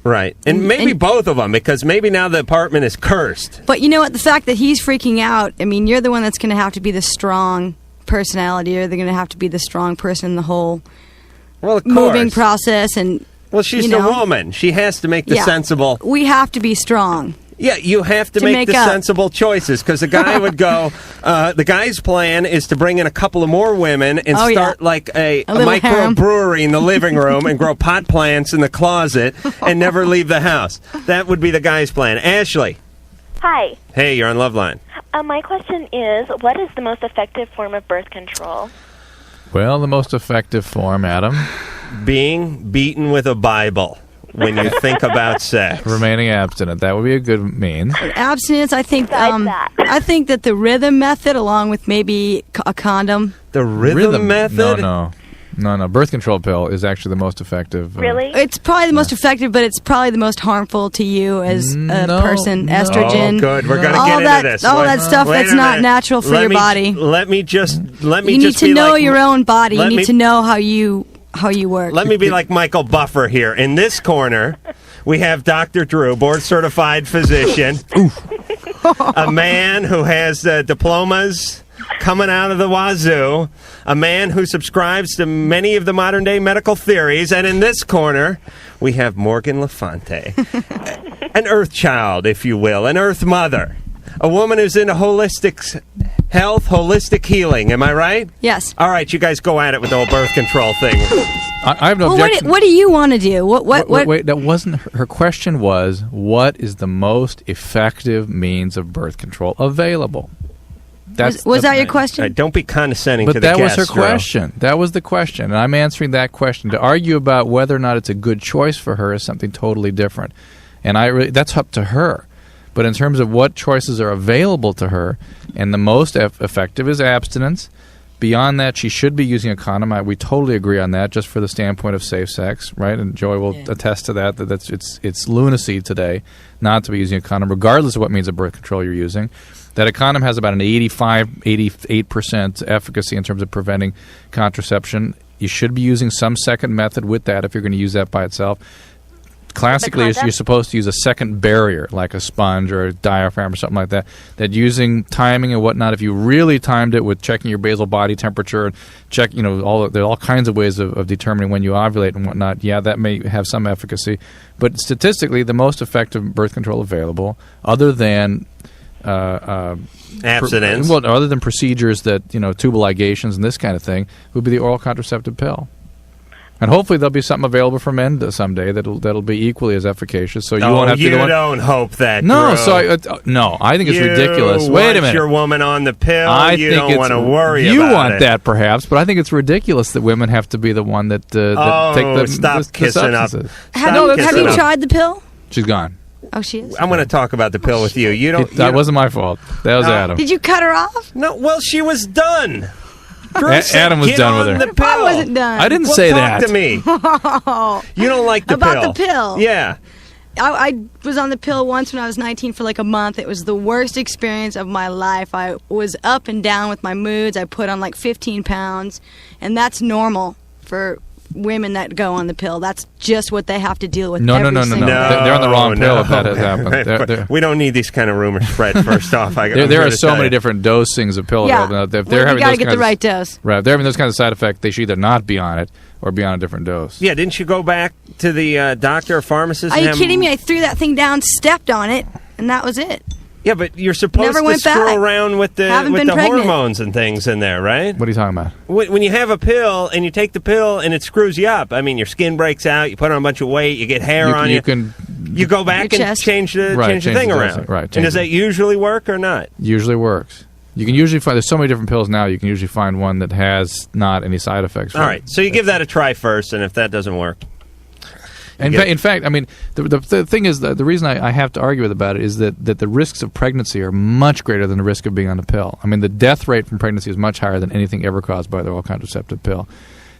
Right. And maybe both of them, because maybe now the apartment is cursed. But you know what? The fact that he's freaking out, I mean, you're the one that's going to have to be the strong personality, or they're going to have to be the strong person in the whole moving process. And well, she's the woman. She has to make the sensible... We have to be strong. Yeah, you have to make the sensible choices, because the guy would go, the guy's plan is to bring in a couple of more women and start like a microbrewery in the living room and grow pot plants in the closet and never leave the house. That would be the guy's plan. Ashley. Hi. Hey, you're on Loveline. My question is, what is the most effective form of birth control? Well, the most effective form, Adam? Being beaten with a Bible. When you think about sex, remaining abstinent, that would be a good means. Abstinence, I think. I think that the rhythm method, along with maybe a condom. The rhythm method? No. Birth control pill is actually the most effective. Really? It's probably the most effective, but it's probably the most harmful to you as a person. Estrogen. Oh, good. We're going to get into this. All that stuff that's not natural for your body. Let me just. You need to know your own body. You need to know how you work. Let me be like Michael Buffer here. In this corner, we have Dr. Drew, board-certified physician, a man who has diplomas coming out of the wazoo, a man who subscribes to many of the modern-day medical theories, and in this corner, we have Morgan Lafonte, an earth child, if you will, an earth mother, a woman who's into holistic health, holistic healing. Am I right? Yes. All right, you guys go at it with the whole birth control thing. I have no objection. What do you want to do? Wait, that wasn't her question. Was what is the most effective means of birth control available? Was that your question? Don't be condescending to the guest. But that was her question. That was the question, and I'm answering that question. To argue about whether or not it's a good choice for her is something totally different, and that's up to her. But in terms of what choices are available to her, and the most effective is abstinence. Beyond that, she should be using a condom. We totally agree on that, just for the standpoint of safe sex, right? And Joy will attest to that. It's lunacy today not to be using a condom, regardless of what means of birth control you're using. That a condom has about an 88% efficacy in terms of preventing contraception. You should be using some second method with that if you're going to use that by itself. Classically, you're supposed to use a second barrier, like a sponge or a diaphragm or something like that. That using timing and whatnot, if you really timed it with checking your basal body temperature and check, there are all kinds of ways of determining when you ovulate and whatnot. Yeah, that may have some efficacy, but statistically, the most effective birth control available, other than abstinence, other than procedures that tubal ligations and this kind of thing, would be the oral contraceptive pill. And hopefully there'll be something available for men someday that'll be equally as efficacious. So you won't have to be the one. You don't hope that. No, I think it's ridiculous. Wait a minute. Your woman on the pill. You don't want to worry about it. You want that perhaps, but I think it's ridiculous that women have to be the one that take the substances. Have you tried the pill? She's gone. Oh, she is? I'm going to talk about the pill with you. That wasn't my fault. That was Adam. Did you cut her off? No, well, she was done. Adam was done with her. I wasn't done. I didn't say that. Talk to me. You don't like the pill. About the pill. Yeah. I was on the pill once when I was 19 for like a month. It was the worst experience of my life. I was up and down with my moods. I put on like 15 pounds, and that's normal for women that go on the pill. That's just what they have to deal with. No. They're on the wrong pill if that has happened. We don't need these kind of rumors spread. First off, there are so many different dosings of pill available out there. If they're you got to get the right dose. Right. If they're having those kinds of side effects, they should either not be on it or be on a different dose. Yeah, didn't you go back to the doctor or pharmacist? Are you kidding me? I threw that thing down, stepped on it, and that was it. Yeah, but you're supposed to screw around with the hormones and things in there, right? What are you talking about? When you have a pill and you take the pill and it screws you up, I mean, your skin breaks out, you put on a bunch of weight, you get hair on you. You go back and change the thing around. Right. And does that usually work or not? Usually works. You can usually find, there's so many different pills now, you can usually find one that has not any side effects. All right, so you give that a try first, and if that doesn't work... In fact, I mean, the thing is, the reason I have to argue about it is that the risks of pregnancy are much greater than the risk of being on a pill. I mean, the death rate from pregnancy is much higher than anything ever caused by the oral contraceptive pill.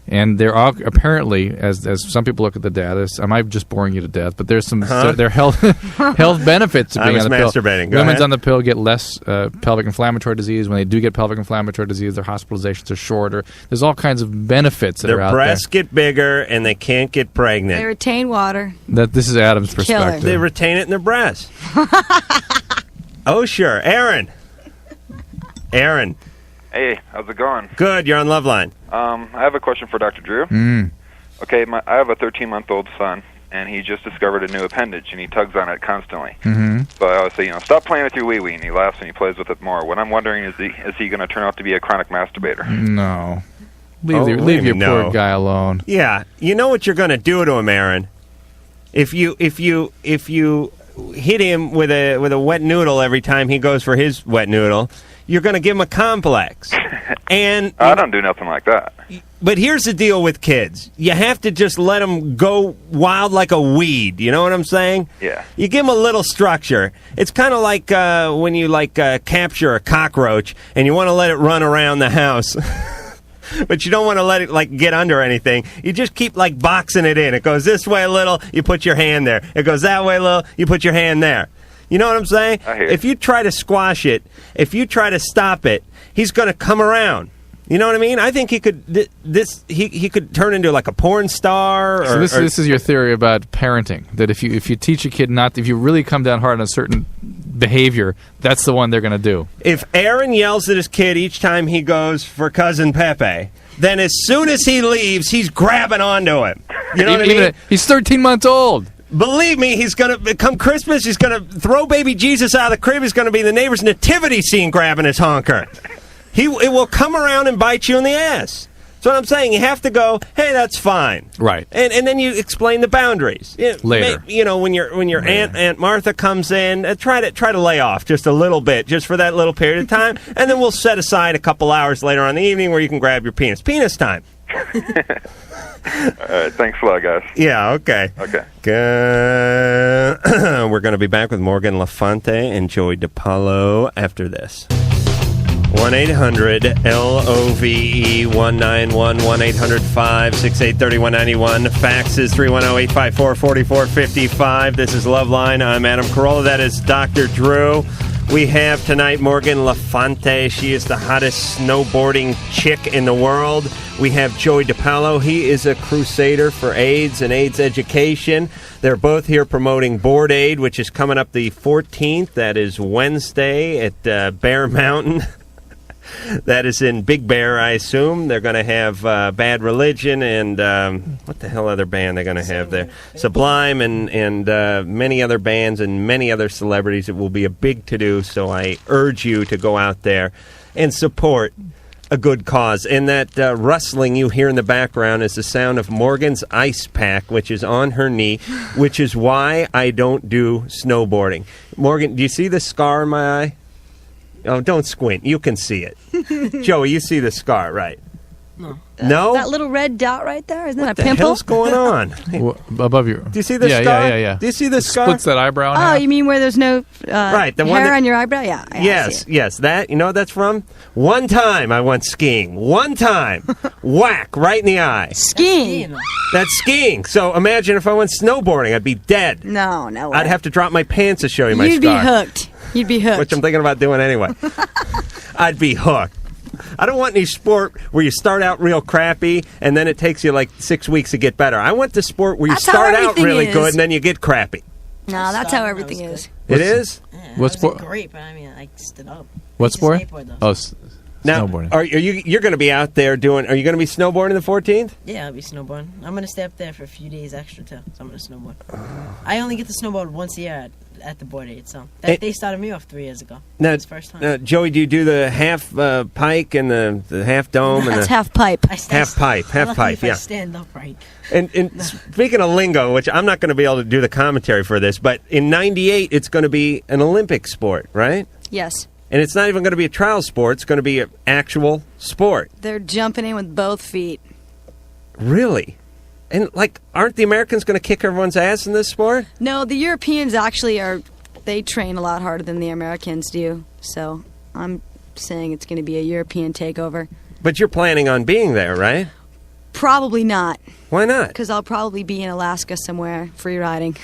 And there are apparently, as some people look at the data, I might be just boring you to death, but there's some there are health benefits to being on the pill. Women's on the pill get less pelvic inflammatory disease. When they do get pelvic inflammatory disease, their hospitalizations are shorter. There's all kinds of benefits that are out there. Their breasts get bigger, and they can't get pregnant. They retain water. This is Adam's perspective. They retain it in their breasts. Oh, sure. Aaron. Hey, how's it going? Good. You're on Loveline. I have a question for Dr. Drew. Okay, I have a 13-month-old son, and he just discovered a new appendage, and he tugs on it constantly. So I always say, stop playing with your wee-wee, and he laughs and he plays with it more. What I'm wondering is he going to turn out to be a chronic masturbator? No. Leave your poor guy alone. Yeah. You know what you're going to do to him, Aaron? If you hit him with a wet noodle every time he goes for his wet noodle, you're going to give him a complex. And I don't do nothing like that. But here's the deal with kids. You have to just let them go wild like a weed. You know what I'm saying? Yeah. You give them a little structure. It's kind of like when you capture a cockroach and you want to let it run around the house. But you don't want to let it get under anything. You just keep boxing it in. It goes this way a little, you put your hand there. It goes that way a little, you put your hand there. You know what I'm saying? I hear if you try to squash it, if you try to stop it, he's going to come around. You know what I mean? I think he could he could turn into a porn star. So this is your theory about parenting, that if you teach a kid if you really come down hard on a certain behavior, that's the one they're going to do. If Aaron yells at his kid each time he goes for Cousin Pepe, then as soon as he leaves, he's grabbing onto him. You know what I mean? He's 13 months old. Believe me, he's going to, come Christmas, he's going to throw baby Jesus out of the crib. He's going to be the neighbor's nativity scene grabbing his honker. It will come around and bite you in the ass. That's what I'm saying. You have to go, hey, that's fine. Right. And then you explain the boundaries. Later. When your Aunt Martha comes in, try to lay off just a little bit, just for that little period of time. And then we'll set aside a couple hours later on in the evening where you can grab your penis. Penis time. All right, thanks a lot, guys. Yeah, okay. Okay. We're going to be back with Morgan Lafonte and Joey DiPaolo after this. 1-800-LOVE 191 1-800-568-3191. Fax is 310-854-4455. This is Loveline. I'm Adam Carolla. That is Dr. Drew. We have tonight Morgan Lafonte. She is the hottest snowboarding chick in the world. We have Joey DiPaolo. He is a crusader for AIDS and AIDS education. They're both here promoting Board Aid, which is coming up the 14th. That is Wednesday at Bear Mountain. That is in Big Bear, I assume. They're going to have Bad Religion and what the hell other band they're going to have there? Sublime and many other bands and many other celebrities. It will be a big to-do, so I urge you to go out there and support a good cause. And that rustling you hear in the background is the sound of Morgan's ice pack, which is on her knee, which is why I don't do snowboarding. Morgan, do you see the scar in my eye? Oh, don't squint. You can see it. Joey, you see the scar, right? No? That little red dot right there, isn't that a What the pimple? hell's going on? Above your... Do you see the yeah, scar? Yeah. Do you see the scar? Splits that eyebrow in Oh, half. you mean where there's no Right, the hair one that- on your eyebrow? Yeah. Yes. That, you know what that's from? One time I went skiing. One time. Whack, right in the eye. Skiing. That's skiing. So imagine if I went snowboarding, I'd be dead. No way. I'd have to drop my pants to show you my You'd scar. be hooked. You'd be hooked. Which I'm thinking about doing anyway. I'd be hooked. I don't want any sport where you start out real crappy and then it takes you like 6 weeks to get better. I want the sport where you That's how start out everything really is. good and then you get crappy. No, that's how everything is. It is? What sport? Great, but I mean, I stood up. What sport? Skateboard, though. Oh, Now, snowboarding. are you? You're going to be out there doing? Are you going to be snowboarding the 14th? Yeah, I'll be snowboarding. I'm gonna stay up there for a few days extra too, so I'm gonna snowboard. I only get to snowboard once a year at the board aid, so they started me off 3 years ago. Now, It's the first time. Joey, do you do the half pike and the half dome? That's and the half pipe. Half pipe. Half pipe. If I Yeah. stand upright. And speaking of lingo, which I'm not going to be able to do the commentary for this, but in '98 it's going to be an Olympic sport, right? Yes. And it's not even going to be a trial sport; it's going to be an actual sport. They're jumping in with both feet. Really? And like, aren't the Americans going to kick everyone's ass in this sport? No, the Europeans actually they train a lot harder than the Americans do. So I'm saying it's going to be a European takeover. But you're planning on being there, right? Probably not. Why not? Because I'll probably be in Alaska somewhere free riding.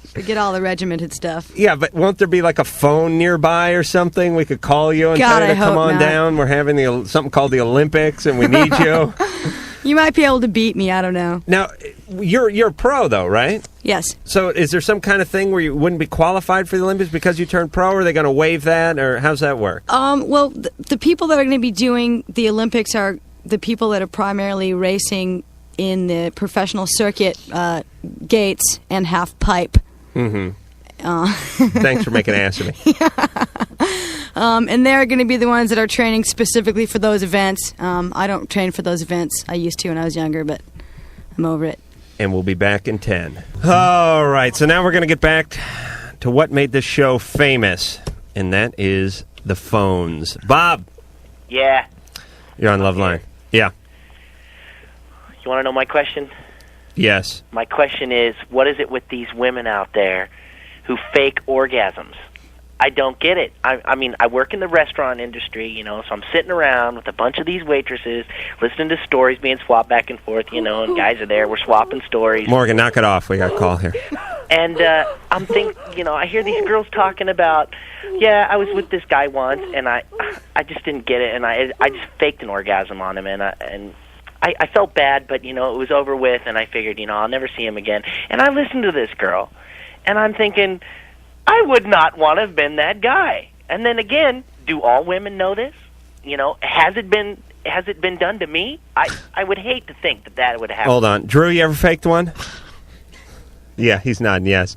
Forget all the regimented stuff. Yeah, but won't there be like a phone nearby or something? We could call you and God, tell you I to come hope on not. down. We're having something called the Olympics, and we need you. You might be able to beat me. I don't know. Now, you're a pro, though, right? Yes. So is there some kind of thing where you wouldn't be qualified for the Olympics because you turned pro? Or are they going to waive that, or how's that work? Well, the people that are going to be doing the Olympics are the people that are primarily racing in the professional circuit gates and half pipe. Mm-hmm. Thanks for making an ass of me. And they're going to be the ones that are training specifically for those events. I don't train for those events. I used to when I was younger, but I'm over it. And we'll be back in 10. All right, so now we're going to get back to what made this show famous, and that is the phones. Bob, Yeah. you're on Loveline. Yeah. You want to know my question? Yes. My question is, what is it with these women out there who fake orgasms? I don't get it. I mean, I work in the restaurant industry, you know, so I'm sitting around with a bunch of these waitresses, listening to stories being swapped back and forth, you know, and guys are there, we're swapping stories. Morgan, knock it off. We got a call here. And I'm thinking, you know, I hear these girls talking about, yeah, I was with this guy once, and I just didn't get it, and I just faked an orgasm on him, and I felt bad, but, you know, it was over with, and I figured, you know, I'll never see him again. And I listened to this girl, and I'm thinking, I would not want to have been that guy. And then again, do all women know this? You know, has it been done to me? I would hate to think that would happen. Hold on. Drew, you ever faked one? Yeah, he's nodding yes.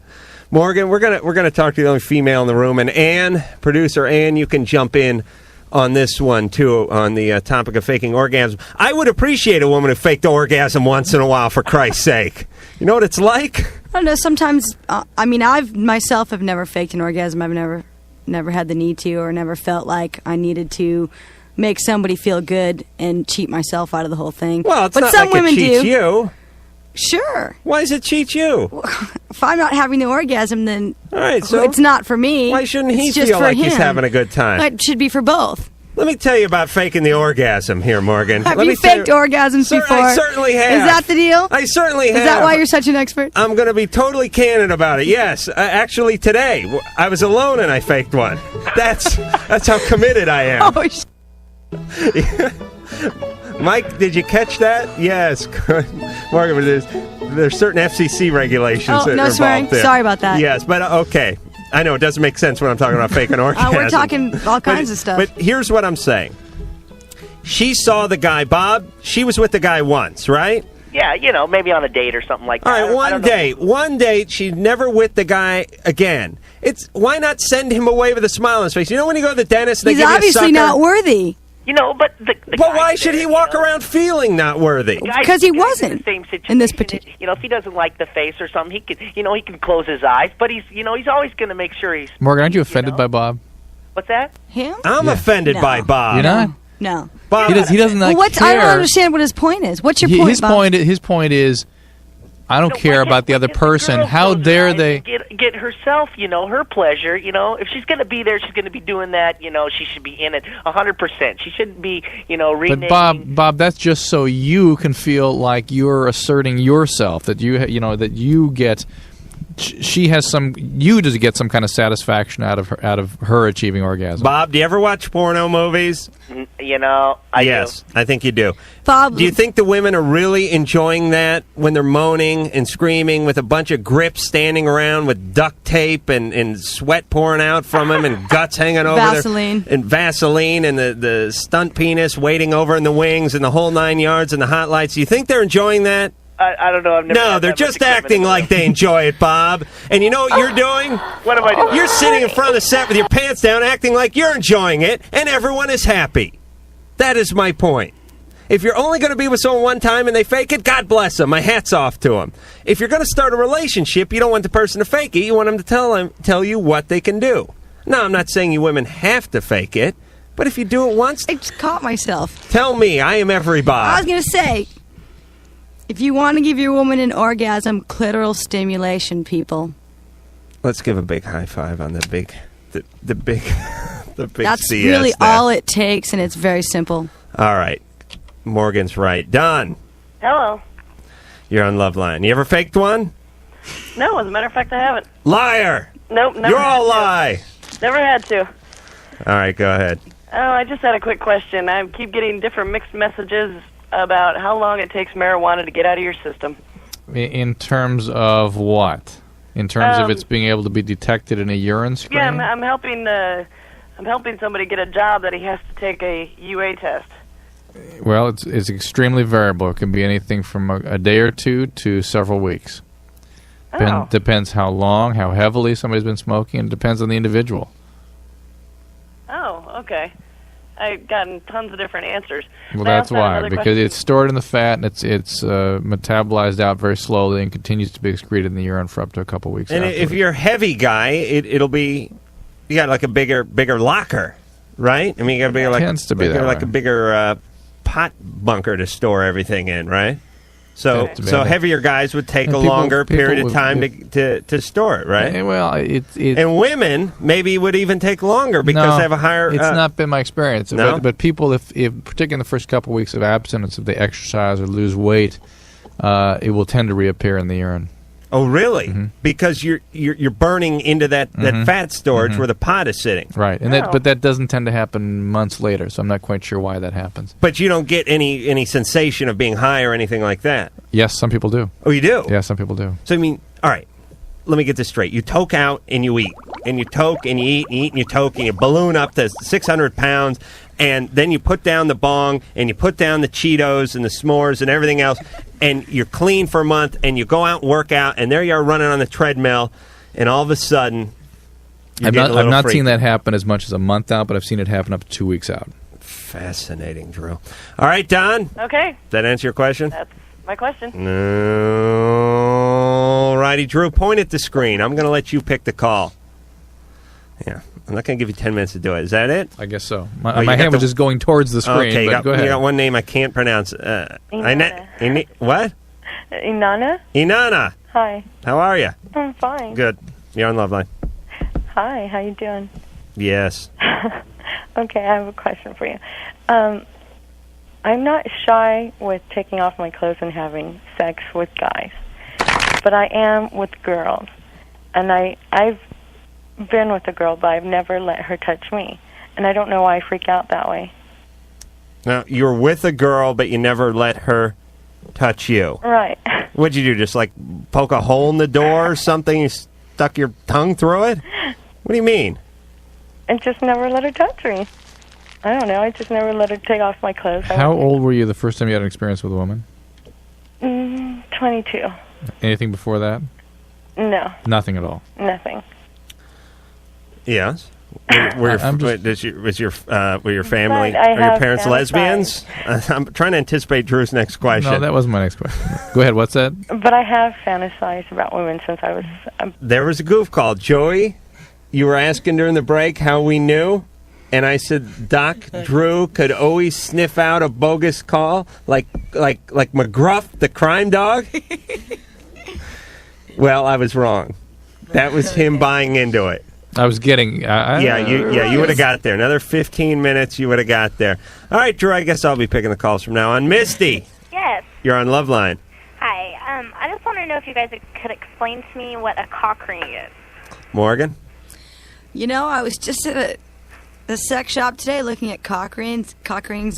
Morgan, we're gonna talk to the only female in the room, and Ann, producer Ann, you can jump in on this one too, on the topic of faking orgasm. I would appreciate a woman who faked an orgasm once in a while, for Christ's sake. You know what it's like? I don't know. Sometimes, I mean, I've myself have never faked an orgasm. I've never had the need to, or never felt like I needed to make somebody feel good and cheat myself out of the whole thing. Well, it's but not some like women it cheats do. you. Sure. Why does it cheat you? If I'm not having the orgasm, then all right, so it's not for me. Why shouldn't he It's just feel for like he's him. having a good time? It should be for both. Let me tell you about faking the orgasm here, Morgan. Have Let you me tell faked orgasms before? I certainly have. Is that the deal? I certainly have. Is that why you're such an expert? I'm going to be totally candid about it. Yes, actually today I was alone and I faked one. That's how committed I am. Oh, Mike, did you catch that? Yes. Morgan, there's certain FCC regulations that no are swearing. involved there. Sorry about that. Yes, but okay. I know it doesn't make sense when I'm talking about faking orgasm. We're talking all kinds of stuff. But here's what I'm saying. She saw the guy, Bob. She was with the guy once, right? Yeah, you know, maybe on a date or something like that. All right, one date. She's never with the guy again. Why not send him away with a smile on his face? You know when you go to the dentist, they He's give you a obviously sucker? not worthy. You know, but But why should he walk around feeling not worthy? Because he wasn't in this particular. You know, if he doesn't like the face or something, he can close his eyes. But he's always going to make sure he's. Morgan, aren't you offended by Bob? What's that? Him? I'm offended by Bob. You're not? No. Bob, he doesn't Well, care. I don't understand what his point is. What's your point, Bob? His point is, I don't care about the other person. How dare they get herself, her pleasure, if she's going to be there, she's going to be doing that, she should be in it 100%. She shouldn't be, reneging. But Bob, that's just so you can feel like you're asserting yourself, that you get you just get some kind of satisfaction out of her achieving orgasm. Bob, do you ever watch porno movies? Yes, I think you do. Bob, do you think the women are really enjoying that when they're moaning and screaming with a bunch of grips standing around with duct tape and sweat pouring out from them and guts hanging over Vaseline. and Vaseline and the stunt penis waiting over in the wings and the whole 9 yards and the hot lights? Do you think they're enjoying that? I don't know. I've never. No, they're just acting like they enjoy it, Bob. And you know what you're doing? What am I doing? You're sitting in front of the set with your pants down, acting like you're enjoying it, and everyone is happy. That is my point. If you're only going to be with someone one time and they fake it, God bless them. My hat's off to them. If you're going to start a relationship, you don't want the person to fake it. You want them to tell you what they can do. No, I'm not saying you women have to fake it, but if you do it once... I just caught myself. Tell me, I am every Bob. I was going to say... If you want to give your woman an orgasm, clitoral stimulation, people. Let's give a big high five on the big That's CS really there. all it takes, and it's very simple. All right. Morgan's right. Don, Hello. you're on Loveline. You ever faked one? No, as a matter of fact, I haven't. Liar! Nope, never. You had all to. lie. Never had to. All right, go ahead. Oh, I just had a quick question. I keep getting different mixed messages about how long it takes marijuana to get out of your system. In terms of what? In terms of its being able to be detected in a urine screen? Yeah, I'm helping somebody get a job that he has to take a UA test. Well, it's extremely variable. It can be anything from a day or two to several weeks. Depends how long, how heavily somebody's been smoking, and it depends on the individual. Oh, okay. I've gotten tons of different answers. Well, But I that's also had why, another because question. it's stored in the fat and it's metabolized out very slowly and continues to be excreted in the urine for up to a couple weeks. And if you're a heavy guy, it'll be, you got like a bigger locker, right? I mean, you got a bigger, like, Tends to be that way. a bigger pot bunker to store everything in, right? So, Tends to be so that way. heavier guys would take And a people- longer people period of would- time to store it, right? Well, and women maybe would even take longer because they have a higher. It's not been my experience. No? But people, if particularly in the first couple of weeks of abstinence, if they exercise or lose weight, it will tend to reappear in the urine. Oh, really? Because you're burning into that fat storage where the pot is sitting. Right, and but that doesn't tend to happen months later, so I'm not quite sure why that happens. But you don't get any sensation of being high or anything like that. Yes, some people do. Oh, you do? Yeah, some people do. So, I mean, all right, let me get this straight. You toke out and you eat. And you toke and you eat and you eat and you toke and you balloon up to 600 pounds. And then you put down the bong and you put down the Cheetos and the s'mores and everything else. And you're clean for a month and you go out and work out. And there you are running on the treadmill. And all of a sudden, I've not seen that happen as much as a month out, but I've seen it happen up to 2 weeks out. Fascinating, Drew. All right, Don. Okay. Does that answer your question? That's my question. All righty, Drew, point at the screen. I'm going to let you pick the call. Yeah, I'm not going to give you 10 minutes to do it. Is that it? I guess so. Oh, My you hand got was just going towards the screen, Okay, but go ahead. You got one name I can't pronounce. What? Inanna? Inanna. Hi. How are you? I'm fine. Good. You're on Loveline. Hi, how you doing? Yes. Okay, I have a question for you. I'm not shy with taking off my clothes and having sex with guys, but I am with girls. And I've been with a girl, but I've never let her touch me. And I don't know why I freak out that way. Now, you're with a girl, but you never let her touch you. Right. What'd you do, just like poke a hole in the door or something? You stuck your tongue through it? What do you mean? And just never let her touch me. I don't know, I just never let her take off my clothes. How old were you the first time you had an experience with a woman? 22. Anything before that? No, Nothing at all. nothing. Yes. Were your family, But I are your have parents fantasized. lesbians? I'm trying to anticipate Drew's next question. No, that wasn't my next question. Go ahead, what's that? But I have fantasized about women since I was... There was a goof call. Joey, you were asking during the break how we knew? And I said, Doc Drew could always sniff out a bogus call, like McGruff, the crime dog. Well, I was wrong. That was him buying into it. I was getting... you would have got there. Another 15 minutes, you would have got there. All right, Drew, I guess I'll be picking the calls from now on. Misty. Yes. You're on Loveline. Hi. I just want to know if you guys could explain to me what a cock ring is. Morgan? You know, I was just at the sex shop today looking at cock rings,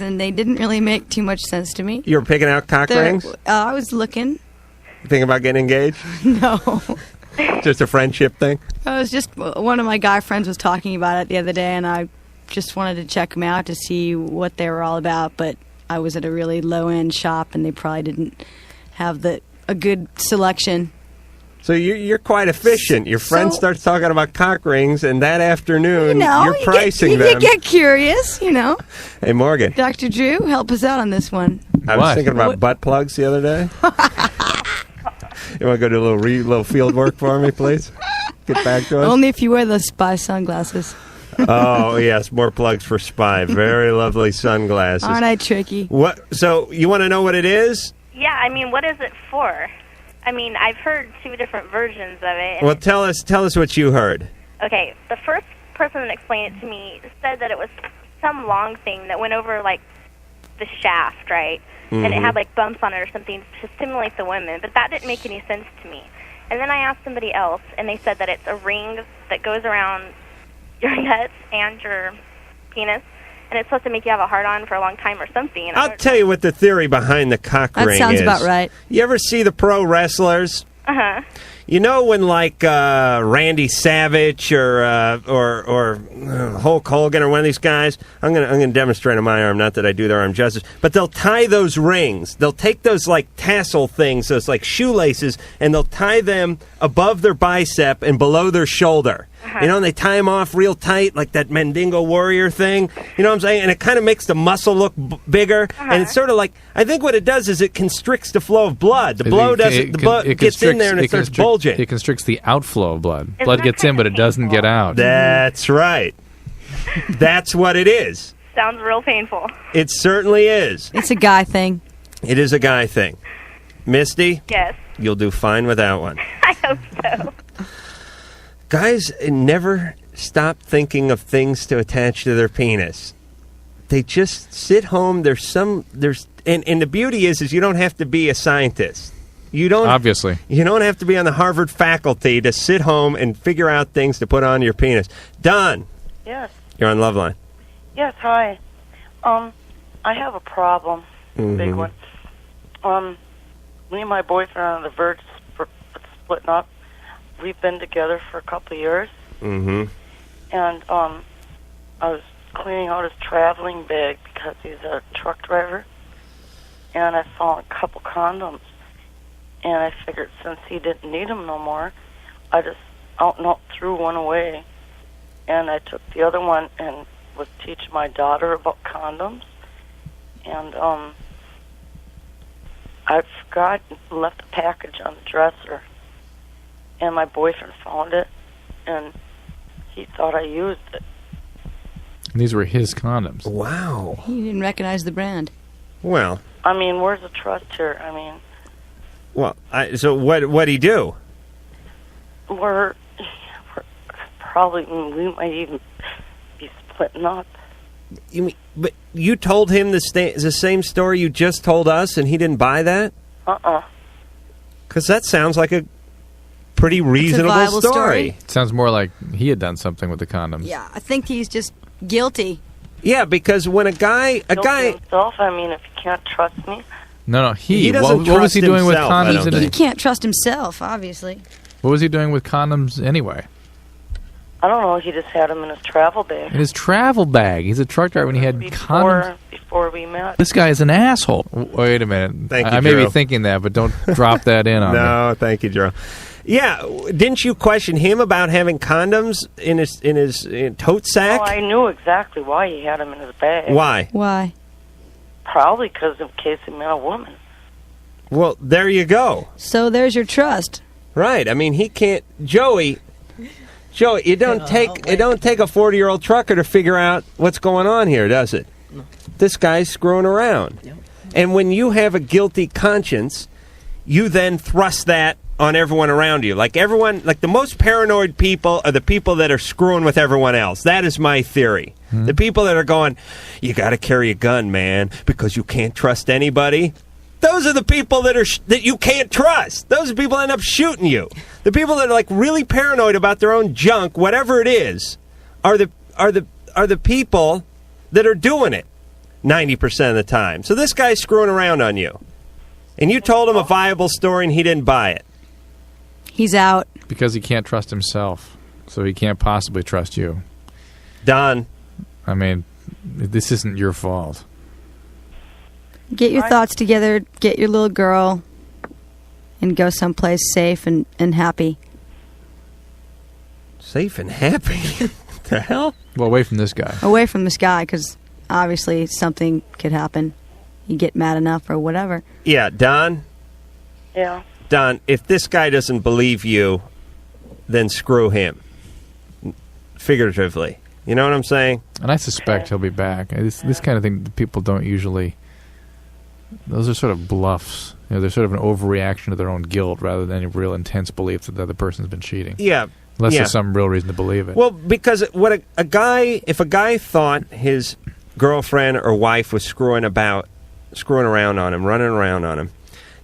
and they didn't really make too much sense to me. You were picking out cock rings? I was looking. Thinking about getting engaged? No. Just a friendship thing? I was just, one of my guy friends was talking about it the other day, and I just wanted to check them out to see what they were all about, but I was at a really low-end shop, and they probably didn't have a good selection. So you're quite efficient. Your friend starts talking about cock rings, and that afternoon you're pricing them. You get curious, Hey, Morgan. Dr. Drew, help us out on this one. I was thinking about butt plugs the other day. You want to go do a little field work for me, please? Get back to us. Only if you wear the spy sunglasses. Oh, yes, more plugs for Spy. Very lovely sunglasses. Aren't I tricky? What? So you want to know what it is? Yeah, I mean, what is it for? I mean, I've heard two different versions of it. Well, tell us what you heard. Okay, the first person that explained it to me said that it was some long thing that went over, like, the shaft, right? And it had, like, bumps on it or something to stimulate the women, but that didn't make any sense to me. And then I asked somebody else, and they said that it's a ring that goes around your nuts and your penis, and it's supposed to make you have a hard-on for a long time or something. And I'll tell you what the theory behind the cock ring is. That sounds about right. You ever see the pro wrestlers? Uh-huh. You know when, like, Randy Savage or Hulk Hogan or one of these guys, I'm gonna demonstrate on my arm, not that I do their arm justice, but they'll tie those rings. They'll take those, like, tassel things, those, like, shoelaces, and they'll tie them above their bicep and below their shoulder. You know, and they tie them off real tight, like that Mandingo Warrior thing. You know what I'm saying? And it kind of makes the muscle look bigger. And it's sort of like, I think what it does is it constricts the flow of blood. The blood gets in there and it starts bulging. It constricts the outflow of blood. Blood gets in, but it doesn't get out. That's right. That's what it is. Sounds real painful. It certainly is. It's a guy thing. It is a guy thing. Misty? Yes. You'll do fine with that one. I hope so. Guys never stop thinking of things to attach to their penis. They just sit home. And the beauty is you don't have to be a scientist. You don't obviously. You don't have to be on the Harvard faculty to sit home and figure out things to put on your penis. Don. Yes. You're on Loveline. Yes. Hi. I have a problem. Big one. Me and my boyfriend are on the verge of splitting up. We've been together for a couple of years. And I was cleaning out his traveling bag because he's a truck driver. And I found a couple condoms. And I figured since he didn't need them no more, I just out and out threw one away. And I took the other one and was teaching my daughter about condoms. And I forgot and left a package on the dresser. And my boyfriend found it, and he thought I used it. And these were his condoms. Wow. He didn't recognize the brand. Well. I mean, where's the trust here? I mean. Well, so what'd he do? We're probably, we might even be splitting up. You mean, but you told him the same story you just told us, and he didn't buy that? Because that sounds like a pretty reasonable story. Sounds more like he had done something with the condoms. Yeah, I think he's just guilty. Yeah, because when a guy himself, I mean, if you can't trust me. No, he doesn't what was he doing with himself, condoms? He can't trust himself, obviously. What was he doing with condoms anyway? I don't know. He just had them in his travel bag. In his travel bag. He's a truck driver, and he had condoms. Before we met. This guy is an asshole. Wait a minute. Thank you, I may Drew. be thinking that, but don't drop that in on me. No, thank you, Drew. Yeah, didn't you question him about having condoms in his tote sack? Oh, I knew exactly why he had them in his bag. Why? Probably because in case he met a woman. Well, there you go. So there's your trust. Right. I mean, he can't... Joey, Joe, it don't take a 40-year-old trucker to figure out what's going on here, does it? No. This guy's screwing around. Yep. And when you have a guilty conscience, you then thrust that on everyone around you. Like the most paranoid people are the people that are screwing with everyone else. That is my theory. Mm-hmm. The people that are going, you got to carry a gun, man, because you can't trust anybody. Those are the people that you can't trust. Those are people that end up shooting you. The people that are like really paranoid about their own junk, whatever it is, are the people that are doing it 90% of the time. So this guy's screwing around on you. And you told him a viable story and he didn't buy it. He's out. Because he can't trust himself. So he can't possibly trust you. Don. I mean, this isn't your fault. Get your thoughts together, get your little girl, and go someplace safe and happy. Safe and happy? What the hell? Well, away from this guy. Away from this guy, because obviously something could happen. You get mad enough or whatever. Yeah, Don? Yeah. Don, if this guy doesn't believe you, then screw him. Figuratively. You know what I'm saying? And I suspect he'll be back. This kind of thing, people don't usually... Those are sort of bluffs. You know, they're sort of an overreaction to their own guilt rather than any real intense belief that the other person's been cheating. Yeah. Unless there's some real reason to believe it. Well, because if a guy thought his girlfriend or wife was screwing around on him, running around on him,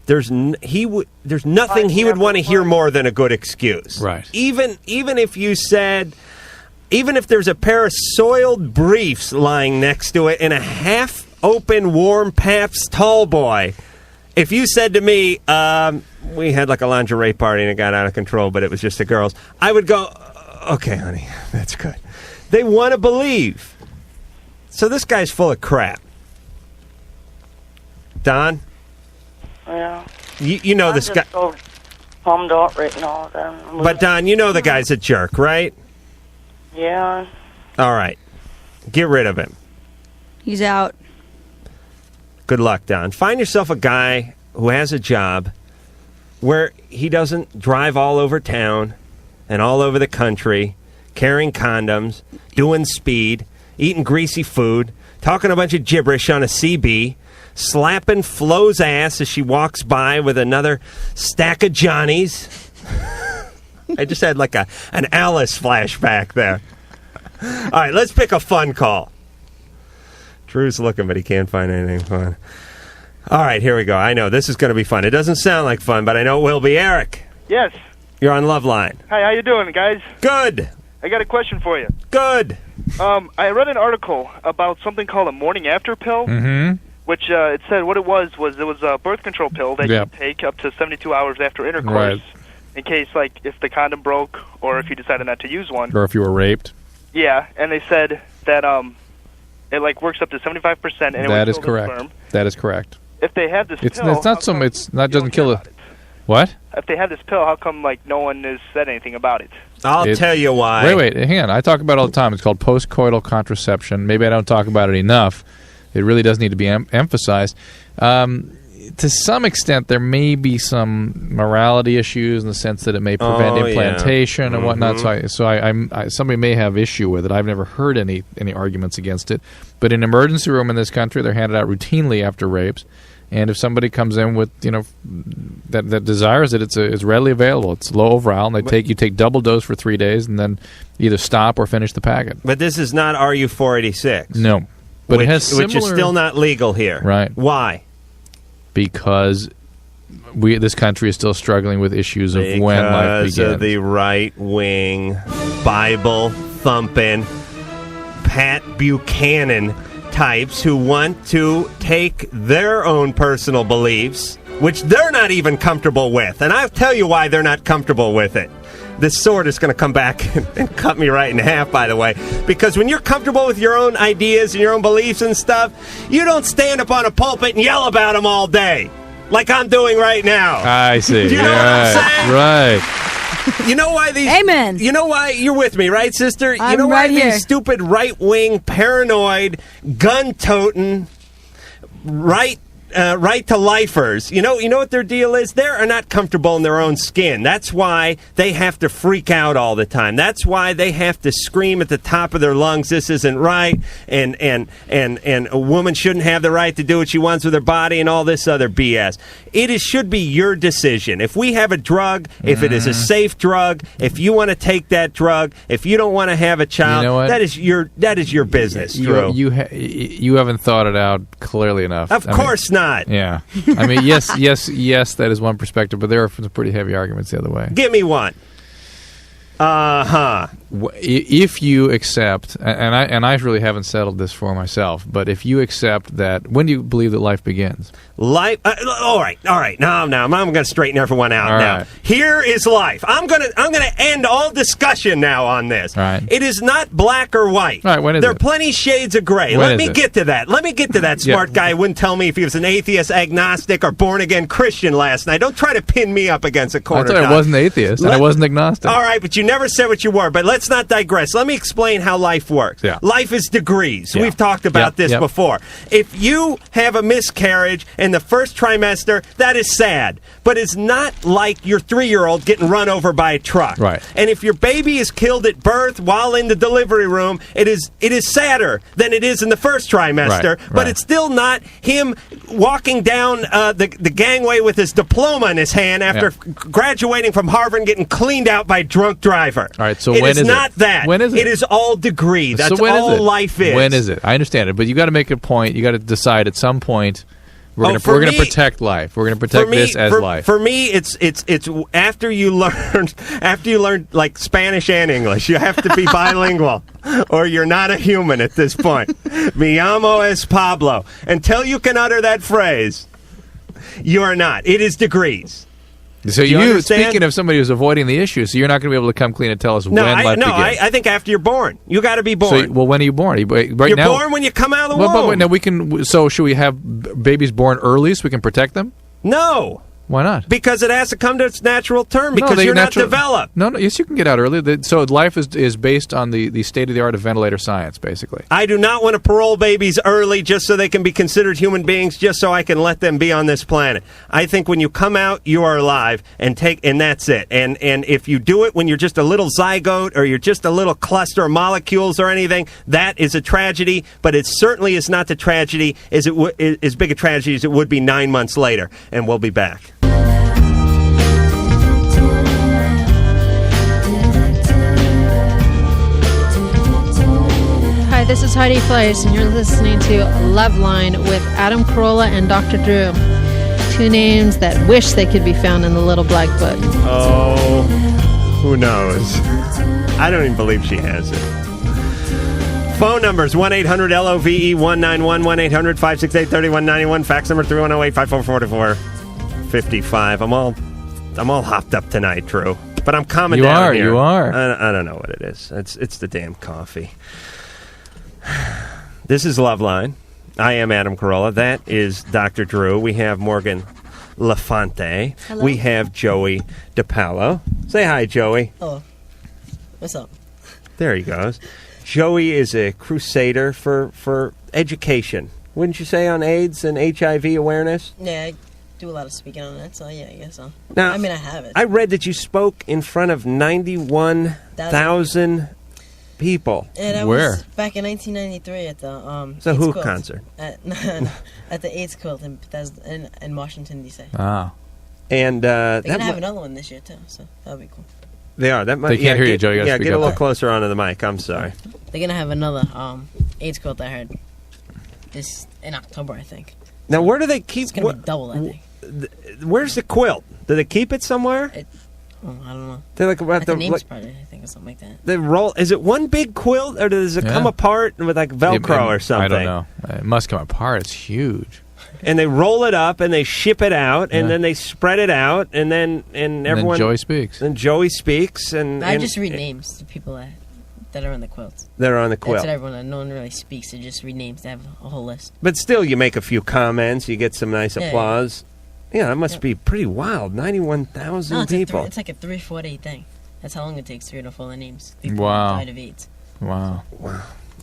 there's nothing he would want to hear more than a good excuse. Right. Even if you said, even if there's a pair of soiled briefs lying next to it and a half-open warm Pabst tall boy, if you said to me, we had like a lingerie party and it got out of control, but it was just the girls, I would go, okay, honey, that's good. They want to believe. So this guy's full of crap. Don? Yeah. You know this guy. I'm just so bummed out right now. Then. But Don, you know the guy's a jerk, right? Yeah. All right. Get rid of him. He's out. Good luck, Don. Find yourself a guy who has a job where he doesn't drive all over town and all over the country, carrying condoms, doing speed, eating greasy food, talking a bunch of gibberish on a CB, slapping Flo's ass as she walks by with another stack of Johnnies. I just had like an Alice flashback there. All right, let's pick a fun call. Drew's looking, but he can't find anything fun. All right, here we go. I know, this is going to be fun. It doesn't sound like fun, but I know it will be. Eric. Yes. You're on Loveline. Hi, how you doing, guys? Good. I got a question for you. Good. I read an article about something called a morning after pill, which it said what it was a birth control pill that you take up to 72 hours after intercourse, in case, like, if the condom broke or if you decided not to use one. Or if you were raped. Yeah, and they said that it, like, works up to 75%. And that is correct. That is correct. If they have this pill... It's not doesn't kill it. What? If they have this pill, how come, like, no one has said anything about it? I'll tell you why. Wait, hang on. I talk about it all the time. It's called postcoital contraception. Maybe I don't talk about it enough. It really does need to be emphasized. To some extent, there may be some morality issues in the sense that it may prevent implantation and whatnot. So somebody may have issue with it. I've never heard any arguments against it. But in an emergency room in this country, they're handed out routinely after rapes. And if somebody comes in with, that desires it, it's readily available. It's low overall, and you take double dose for 3 days, and then either stop or finish the packet. But this is not RU-486. No, but it has similar, which is still not legal here. Right? Why? Because this country is still struggling with issues of when life begins. Because of the right-wing, Bible-thumping, Pat Buchanan types who want to take their own personal beliefs, which they're not even comfortable with. And I'll tell you why they're not comfortable with it. This sword is going to come back and cut me right in half, by the way. Because when you're comfortable with your own ideas and your own beliefs and stuff, you don't stand up on a pulpit and yell about them all day, like I'm doing right now. I see. Do you know what I'm saying? Right. You know why these... Amen. You know why... You're with me, right, sister? You I'm know why right here. these stupid right-wing, paranoid, gun-toting, right right to lifers, you know what their deal is? They are not comfortable in their own skin. That's why they have to freak out all the time. That's why they have to scream at the top of their lungs, this isn't right, and a woman shouldn't have the right to do what she wants with her body and all this other BS. It should be your decision. If we have a drug, if it is a safe drug, if you want to take that drug, if you don't want to have a child, You know what? that is your business, Drew. You haven't thought it out clearly enough. Of course not. Yeah. I mean, yes, that is one perspective, but there are some pretty heavy arguments the other way. Give me one. If you accept, and I really haven't settled this for myself, but if you accept that, when do you believe that life begins? Life. All right. Now I'm going to straighten everyone out. All now, right. here is life. I'm going to end all discussion now on this. Right. It is not black or white. All right. When is there it? are plenty shades of gray. When Let is me it? get to that. Let me get to that smart guy who wouldn't tell me if he was an atheist, agnostic, or born again Christian last night. Don't try to pin me up against a corner. I thought I wasn't atheist and I wasn't agnostic. All right, but you never said what you were. But let's not digress. Let me explain how life works. Yeah. Life is degrees. Yeah. We've talked about this before. If you have a miscarriage in the first trimester, that is sad. But it's not like your 3-year-old getting run over by a truck. Right. And if your baby is killed at birth while in the delivery room, it is sadder than it is in the first trimester. Right. But it's still not him walking down the gangway with his diploma in his hand after graduating from Harvard and getting cleaned out by a drunk driver. All right, so it when is is not it? that. When is it? It is all degree. That's So when is all it? life is. When is it? I understand it, but you got to make a point. You got to decide at some point. We're for going to me- protect life. We're going to protect this as life. For me, it's after you learn like Spanish and English. You have to be bilingual, or you're not a human at this point. Mi llamo es Pablo. Until you can utter that phrase, you are not. It is degrees. So Do you understand? speaking of somebody who's avoiding the issue, so you're not going to be able to come clean and tell us when life begins. I think after you're born. You got to be born. So, well, when are you born? Right You're now, born when you come out of the But womb. wait, now we can. So should we have babies born early so we can protect them? No. Why not? Because it has to come to its natural term. No, Because they you're natural- not developed. No, yes, you can get out early. So life is based on the state-of-the-art of ventilator science, basically. I do not want to parole babies early just so they can be considered human beings, just so I can let them be on this planet. I think when you come out, you are alive, and that's it. And if you do it when you're just a little zygote or you're just a little cluster of molecules or anything, that is a tragedy. But it certainly is not the tragedy as big a tragedy as it would be 9 months later. And we'll be back. Hi, this is Heidi Fleiss, and you're listening to Loveline with Adam Carolla and Dr. Drew. Two names that wish they could be found in the Little Black Book. Oh, who knows? I don't even believe she has it. Phone numbers 1-800-LOVE 191 1-800-568-3191. Fax number 310-854-4455. I'm all hopped up tonight, Drew. But I'm calming down here. You are. I don't know what it is. It's the damn coffee. This is Loveline. I am Adam Carolla. That is Dr. Drew. We have Morgan Lafonte. Hello. We have Joey DiPaolo. Say hi, Joey. Oh, what's up? There he goes. Joey is a crusader for education. Wouldn't you say, on AIDS and HIV awareness? Yeah, I do a lot of speaking on that, so yeah, I guess so. Now, I mean, I have it. I read that you spoke in front of 91,000 people. Yeah, that was back in 1993 at the It's a AIDS Who quilt. concert. At the AIDS quilt in Bethesda, in Washington D.C. Ah. And They're gonna have another one this year too, so that'll be cool. They are. That might. They can't hear you, Joe. You gotta yeah, speak get a up. little closer onto the mic. I'm sorry. They're gonna have another AIDS quilt. I heard this in October, I think. Now, where do they keep? It's gonna be double, I think. Where's the quilt? Do they keep it somewhere? I don't know. They're like about At the the Names like, Party, I think, or something like that. they roll. Is it one big quilt, or does it come apart with like Velcro or something? I don't know. It must come apart. It's huge. And they roll it up and they ship it out, and then they spread it out, and then everyone. Joey speaks. And Joey speaks, and I just read names to people that are on the quilts. that are on the quilt. That's what everyone. No one really speaks. They just read names. They have a whole list. But still, you make a few comments, you get some nice Yeah, applause. Yeah, that must be pretty wild. 91,000 No, it's people. it's like a 3-4 day thing. That's how long it takes to read off all the names. Wow. Died of AIDS. Wow.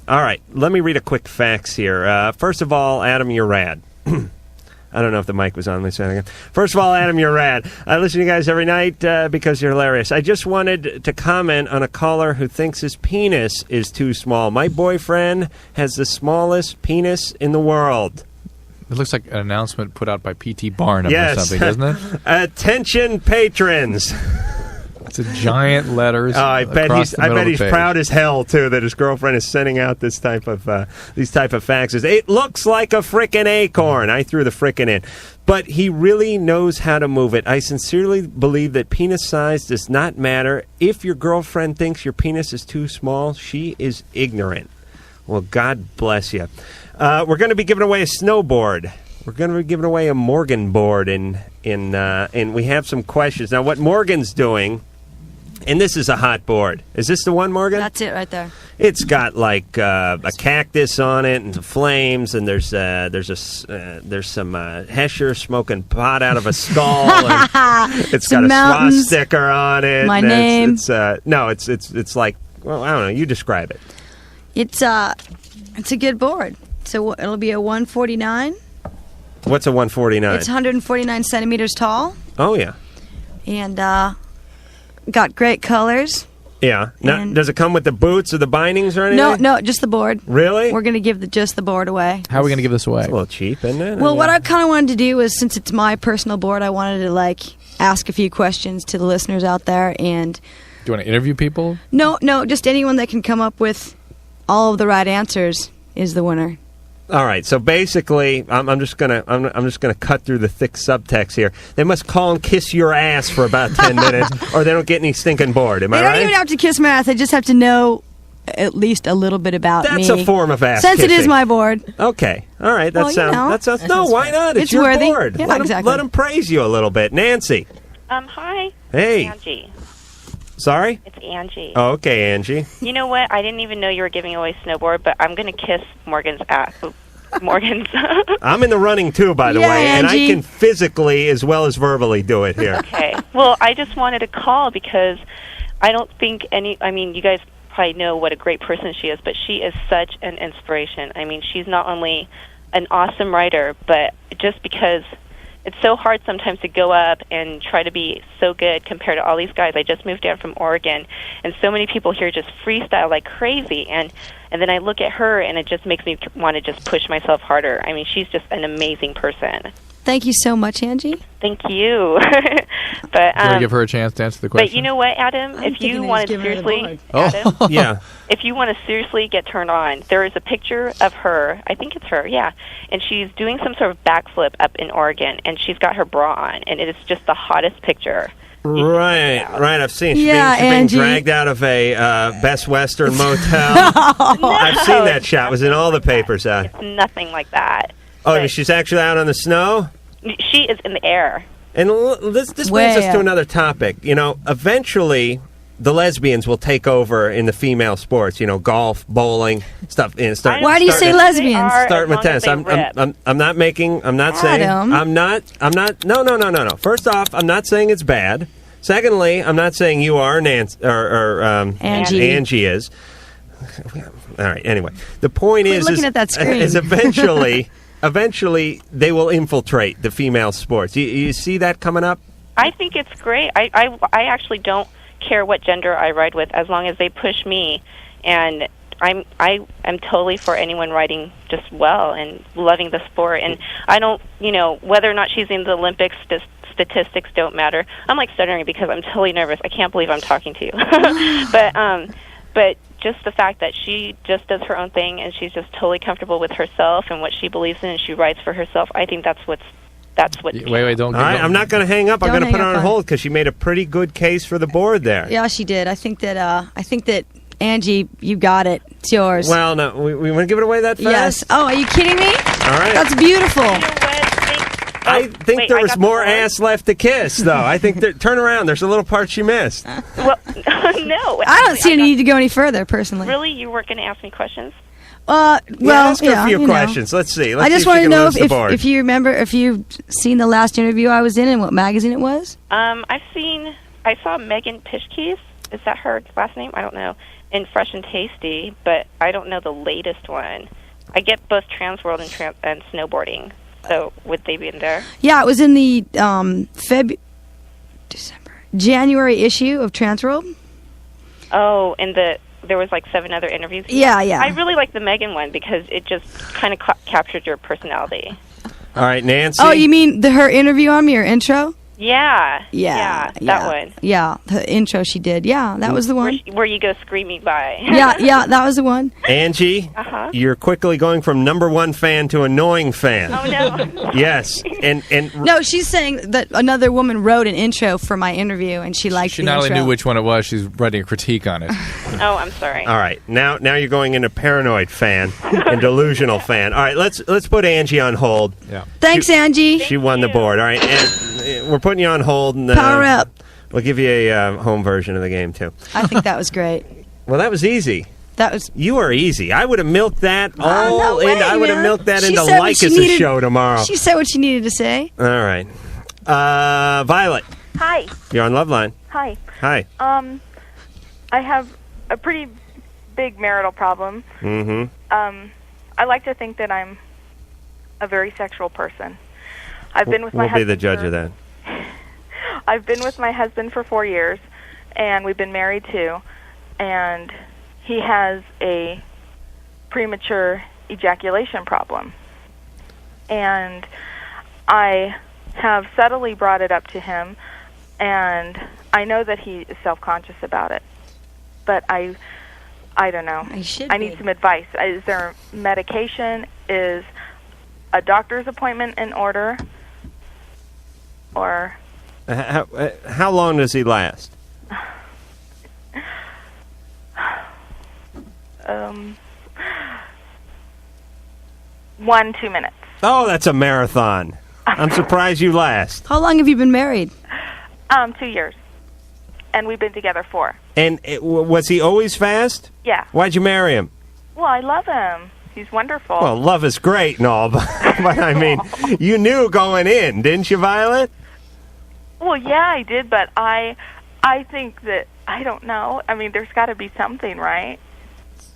All right, let me read a quick facts here. First of all, Adam, you're rad. I don't know if the mic was on. Let me say it again. First of all, Adam, you're rad. I listen to you guys every night because you're hilarious. I just wanted to comment on a caller who thinks his penis is too small. My boyfriend has the smallest penis in the world. It looks like an announcement put out by P.T. Barnum Yes. or something, doesn't it? Attention, patrons. It's a giant letters. I bet he's page. proud as hell too that his girlfriend is sending out this type of these type of faxes. It looks like a frickin' acorn. I threw the frickin' in, but he really knows how to move it. I sincerely believe that penis size does not matter. If your girlfriend thinks your penis is too small, she is ignorant. Well, God bless you. We're going to be giving away a snowboard. We're going to be giving away a Morgan board, and we have some questions. Now, what Morgan's doing, and this is a hot board. Is this the one, Morgan? That's it right there. It's got like a cactus on it and flames, and there's some Hesher smoking pot out of a skull. It's got a swastika on it. My name. It's like, well, I don't know. You describe it. It's a good board. So it'll be a 149. What's a 149? It's 149 centimeters tall. Oh, yeah. And got great colors. Yeah. Now, does it come with the boots or the bindings or anything? No, just the board. Really? We're going to give just the board away. How are we going to give this away? It's a little cheap, isn't it? Well, what I kind of wanted to do was, since it's my personal board, I wanted to ask a few questions to the listeners out there. And do you want to interview people? No, just anyone that can come up with all of the right answers is the winner. All right, so basically, I'm just gonna cut through the thick subtext here. They must call and kiss your ass for about 10 minutes, or they don't get any stinking board. Am I right? They don't even have to kiss my ass. They just have to know at least a little bit about me. That's a form of ass Since kissing. it is my board. Okay, all right. That sounds. That No, why not? It's your worthy. board. Yeah, Let them praise you a little bit, Nancy. Hi. Hey. Angie. Sorry? It's Angie. Oh, okay, Angie. You know what? I didn't even know you were giving away snowboard, but I'm going to kiss Morgan's ass. Morgan's. I'm in the running too, by the way, and I Angie. can physically as well as verbally do it here. Okay. Well, I just wanted to call because I don't think you guys probably know what a great person she is, but she is such an inspiration. I mean, she's not only an awesome writer, but just because it's so hard sometimes to go up and try to be so good compared to all these guys. I just moved down from Oregon, and so many people here just freestyle like crazy, and then I look at her, and it just makes me want to just push myself harder. I mean, she's just an amazing person. Thank you so much, Angie. Thank you. But you want to give her a chance to answer the question? But you know what, Adam? If you want to seriously, Adam, yeah. If you want to seriously get turned on, there is a picture of her. I think it's her, yeah. And she's doing some sort of backflip up in Oregon, and she's got her bra on, and it is just the hottest picture. Right. I've seen. She's Yeah, being Angie. dragged out of a Best Western motel. I've seen that shot. It was in all the papers. It's nothing like that. Oh, I mean, she's actually out on the snow? She is in the air. And this brings us to another topic. You know, eventually the lesbians will take over in the female sports. You know, golf, bowling, stuff. Why do you say lesbians? Start with tennis. I'm not saying. Adam. I'm not. No. First off, I'm not saying it's bad. Secondly, I'm not saying you are Nancy or Angie. Angie is. All right. Anyway, the point Quit looking at that screen. is eventually they will infiltrate the female sports. You see that coming up? I think it's great. I actually don't care what gender I ride with as long as they push me, and I'm totally for anyone riding just well and loving the sport. And I don't, whether or not she's in the Olympics, statistics don't matter. I'm like stuttering because I'm totally nervous. I can't believe I'm talking to you. But just the fact that she just does her own thing and she's just totally comfortable with herself and what she believes in, and she rides for herself. I think that's what. Wait, don't. All right, I'm not going to hang up. I'm Don't going to put her hang on up hold because she made a pretty good case for the board there. Yeah, she did. I think that Angie, you got it. It's yours. Well, no, we want to give it away that fast? Yes. Oh, are you kidding me? All right. That's beautiful. I think there was more ass left to kiss, though. I think turn around. There's a little part she missed. Well, no. I don't see any need to go any further, personally. Really, you weren't going to ask me questions? Well, ask her a few questions. Let's see. I just want to know if you remember, if you've seen the last interview I was in and what magazine it was. I saw Megan Pishke's. Is that her last name? I don't know. In Fresh and Tasty, but I don't know the latest one. I get both Transworld and Snowboarding. So would they be in there? Yeah, it was in the January issue of Transworld. Oh, and there was like 7 other interviews. Yeah, yeah. I really like the Megan one because it just kind of captured your personality. All right, Nancy. Oh, you mean her interview on me, or intro? Yeah. Yeah, that one. Yeah, the intro she did. Yeah, that was the one. Where you go screaming by. yeah, that was the one. Angie, you're quickly going from #1 fan to annoying fan. Oh, no. Yes, and No, she's saying that another woman wrote an intro for my interview, and she liked She the not intro. only knew which one it was, she's writing a critique on it. Oh, I'm sorry. All right, now you're going into paranoid fan and delusional fan. All right, let's put Angie on hold. Yeah. Thanks, Angie. She won the board. All right, and we're putting you on hold. And, Power up. We'll give you a home version of the game too. I think that was great. Well, that was easy. That was. You were easy. I would have milked that all no way, I would have man. milked that She into said what she Lycus' needed- show tomorrow. She said what she needed to say. All right, Violet, Hi. you're on Loveline. Hi. Hi. I have a pretty big marital problem. Mm-hmm. I like to think that I'm a very sexual person. I've been with my We'll be husband. the judge of that. I've been with my husband for 4 years, and we've been married too. And he has a premature ejaculation problem. And I have subtly brought it up to him, and I know that he is self-conscious about it. But I don't know. I need some advice. Is there medication? Is a doctor's appointment in order? Or How long does he last? 1-2 minutes. Oh, that's a marathon. I'm surprised you last. How long have you been married? 2 years. And we've been together 4. And was he always fast? Yeah. Why'd you marry him? Well, I love him. He's wonderful. Well, love is great and all, but I mean, you knew going in, didn't you, Violet? Well, yeah, I did, but I think that, I don't know. I mean, there's got to be something, right?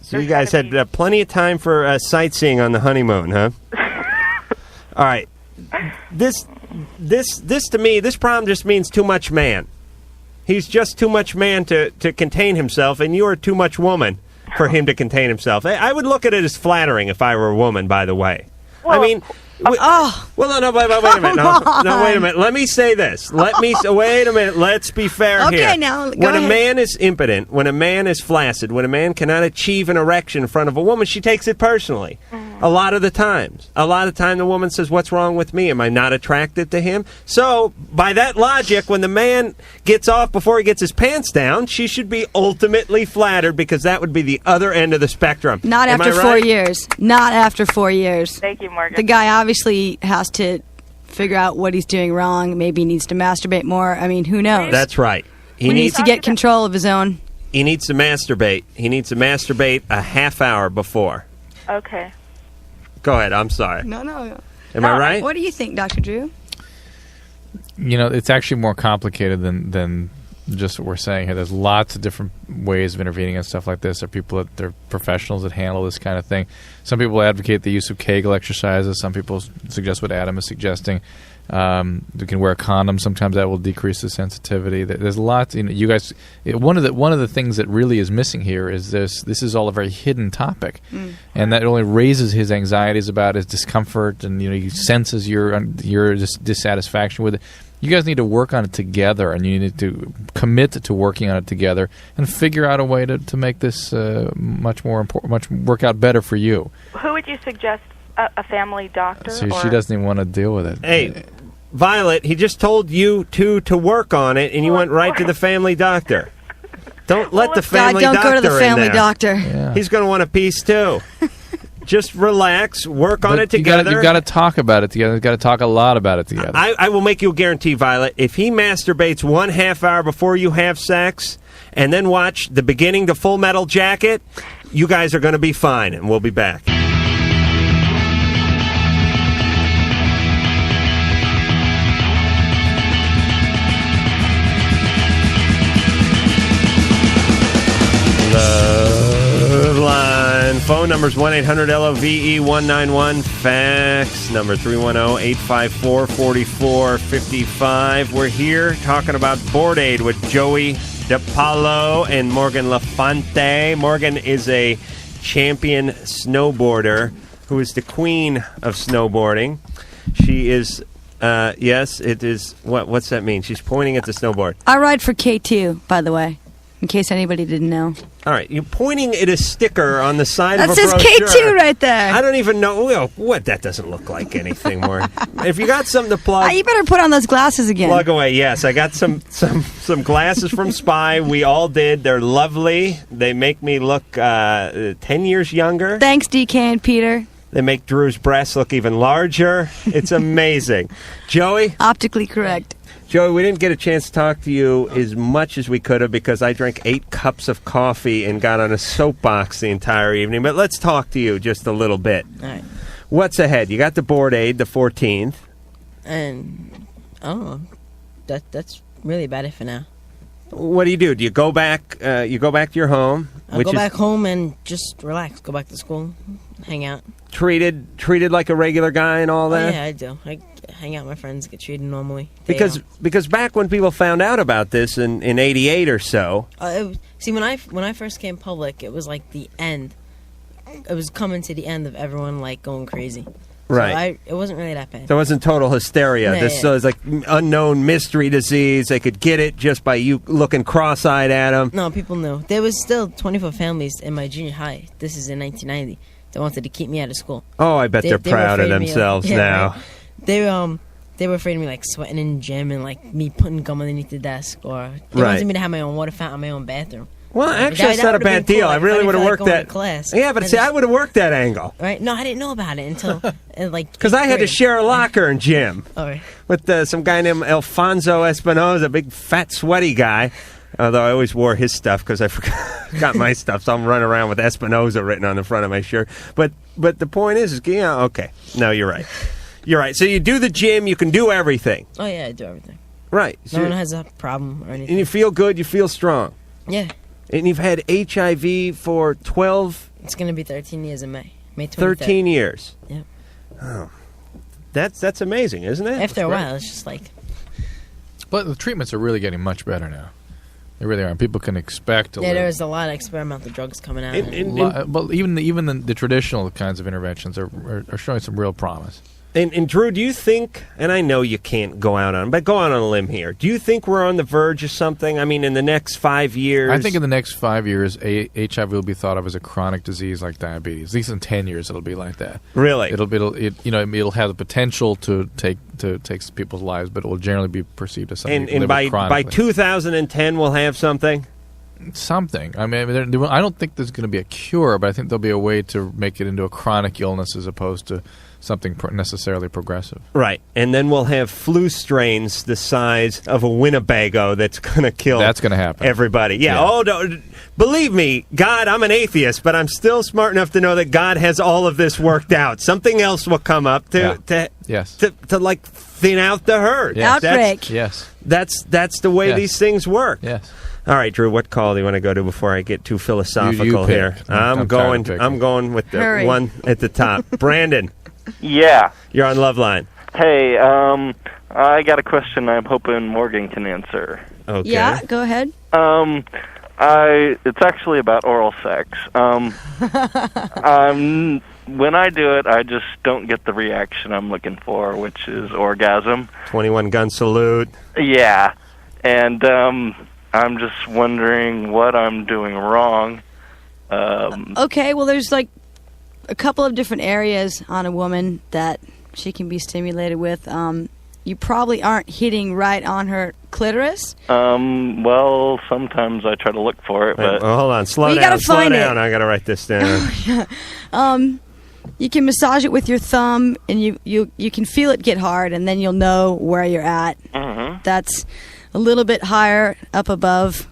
So you guys had plenty of time for sightseeing on the honeymoon, huh? All right. This to me, this problem just means too much man. He's just too much man to contain himself, and you are too much woman for him to contain himself. I would look at it as flattering if I were a woman, by the way. Well, I mean... Well, no, wait a minute. No, wait a minute. Let me say this. Wait a minute. Let's be fair here. Okay, now, go when ahead. a man is impotent, when a man is flaccid, when a man cannot achieve an erection in front of a woman, she takes it personally. A lot of the times. A lot of the time the woman says, what's wrong with me? Am I not attracted to him? So, by that logic, when the man gets off before he gets his pants down, she should be ultimately flattered because that would be the other end of the spectrum. Not Am after I 4 right? years. Not after 4 years. Thank you, Morgan. The guy obviously has to figure out what he's doing wrong. Maybe he needs to masturbate more. I mean, who knows? That's right. He needs to get control of his own. He needs to masturbate. He needs to masturbate a half hour before. Okay. Go ahead. I'm sorry. No. Am I right? What do you think, Dr. Drew? You know, it's actually more complicated than just what we're saying here. There's lots of different ways of intervening and stuff like this. There are people that they're professionals that handle this kind of thing. Some people advocate the use of Kegel exercises. Some people suggest what Adam is suggesting. You can wear a condom. Sometimes that will decrease the sensitivity. There's lots. You know, you guys. One of the things that really is missing here is this. This is all a very hidden topic, and that only raises his anxieties about his discomfort, and he senses your dissatisfaction with it. You guys need to work on it together, and you need to commit to working on it together and figure out a way to make this much work out better for you. Who would you suggest? A family doctor? So she doesn't even want to deal with it. Hey, Violet, he just told you to work on it, and you went right to the family doctor. Don't let the family don't doctor go to the family in there. doctor. Yeah. He's going to want a piece, too. Just relax, work on it together. You've got to talk about it together. You've got to talk a lot about it together. I will make you a guarantee, Violet. If he masturbates 1/2 hour before you have sex, and then watch the beginning to Full Metal Jacket, you guys are going to be fine, and we'll be back. Loveline phone number numbers 1-800-LOVE-191. Fax number 310-854-4455. We're here talking about Board Aid with Joey DiPaolo and Morgan Lafonte. Morgan is a champion snowboarder who is the queen of snowboarding. She is, yes, it is, what's that mean? She's pointing at the snowboard. I ride for K2, by the way, in case anybody didn't know. All right, you're pointing at a sticker on the side that of a brochure. That says K2 right there. I don't even know what. That doesn't look like anything more. If you got something to plug, you better put on those glasses again. Plug away. Yes, I got some glasses from Spy. We all did. They're lovely. They make me look 10 years younger. Thanks, DK and Peter. They make Drew's breasts look even larger. It's amazing. Joey? Optically correct. Joey, we didn't get a chance to talk to you as much as we could have because I drank 8 cups of coffee and got on a soapbox the entire evening. But let's talk to you just a little bit. All right. What's ahead? You got the Board Aid, the 14th. And, I don't know. That's really about it for now. What do? Do you go back? You go back to your home? I'll go back home and just relax. Go back to school, hang out. Treated like a regular guy and all that? Oh, yeah, I do. I hang out with my friends, get treated normally. Because back when people found out about this in '88 or so. See, when I first came public, it was like the end. It was coming to the end of everyone like going crazy. Right. So it wasn't really that bad. There wasn't total hysteria. No, This yeah. was like unknown mystery disease. They could get it just by you looking cross-eyed at them. No, people knew. There was still 24 families in my junior high. This is in 1990. They wanted to keep me out of school. Oh, I bet they're proud of themselves now. Right. They were afraid of me like sweating in the gym and like me putting gum underneath the desk, or they wanted me to have my own water fountain, my own bathroom. Well, actually, that's not a bad deal. I really would have worked that. Class. Yeah, but see, I would have worked that angle. Right? No, I didn't know about it until like. Because I had to share a locker in gym with some guy named Alfonso Espinoza, a big fat sweaty guy. Although I always wore his stuff because I forgot my stuff, so I'm running around with Espinoza written on the front of my shirt. But the point is yeah, okay. No, you're right. You're right. So you do the gym, you can do everything. Oh yeah, I do everything. Right. No one has a problem or anything. And you feel good, you feel strong. Yeah. And you've had HIV for 12... It's going to be 13 years in May 23rd. 13 years. Yeah. Oh. That's amazing, isn't it? After a while, it's just like... But the treatments are really getting much better now. They really are. People can expect to live. There's a lot of experimental drugs coming out. But even the traditional kinds of interventions are showing some real promise. And Drew, do you think, and I know you can't go out on, but go out on a limb here, do you think we're on the verge of something? I mean, in the next 5 years? I think in the next 5 years, HIV will be thought of as a chronic disease like diabetes. At least in 10 years, it'll be like that. Really? It'll have the potential to take people's lives, but it will generally be perceived as something. And by 2010, we'll have something. Something. I mean, I don't think there's going to be a cure, but I think there'll be a way to make it into a chronic illness as opposed to something necessarily progressive. Right. And then we'll have flu strains the size of a Winnebago that's going to kill everybody. Yeah. Oh, no, believe me, God, I'm an atheist, but I'm still smart enough to know that God has all of this worked out. Something else will come up to like thin out the herd. Yes. Outbreak. Yes. That's the way these things work. Yes. All right, Drew, what call do you want to go to before I get too philosophical here? I'm going with the one at the top. Brandon. Yeah. You're on Loveline. Hey, I got a question I'm hoping Morgan can answer. Okay. Yeah, go ahead. It's actually about oral sex. When I do it, I just don't get the reaction I'm looking for, which is orgasm. 21 gun salute. Yeah. And I'm just wondering what I'm doing wrong. Okay, well, there's like a couple of different areas on a woman that she can be stimulated with. You probably aren't hitting right on her clitoris. Well, sometimes I try to look for it, but... hold on, slow down. I got to write this down. You can massage it with your thumb, and you can feel it get hard, and then you'll know where you're at. Mm-hmm. That's a little bit higher up above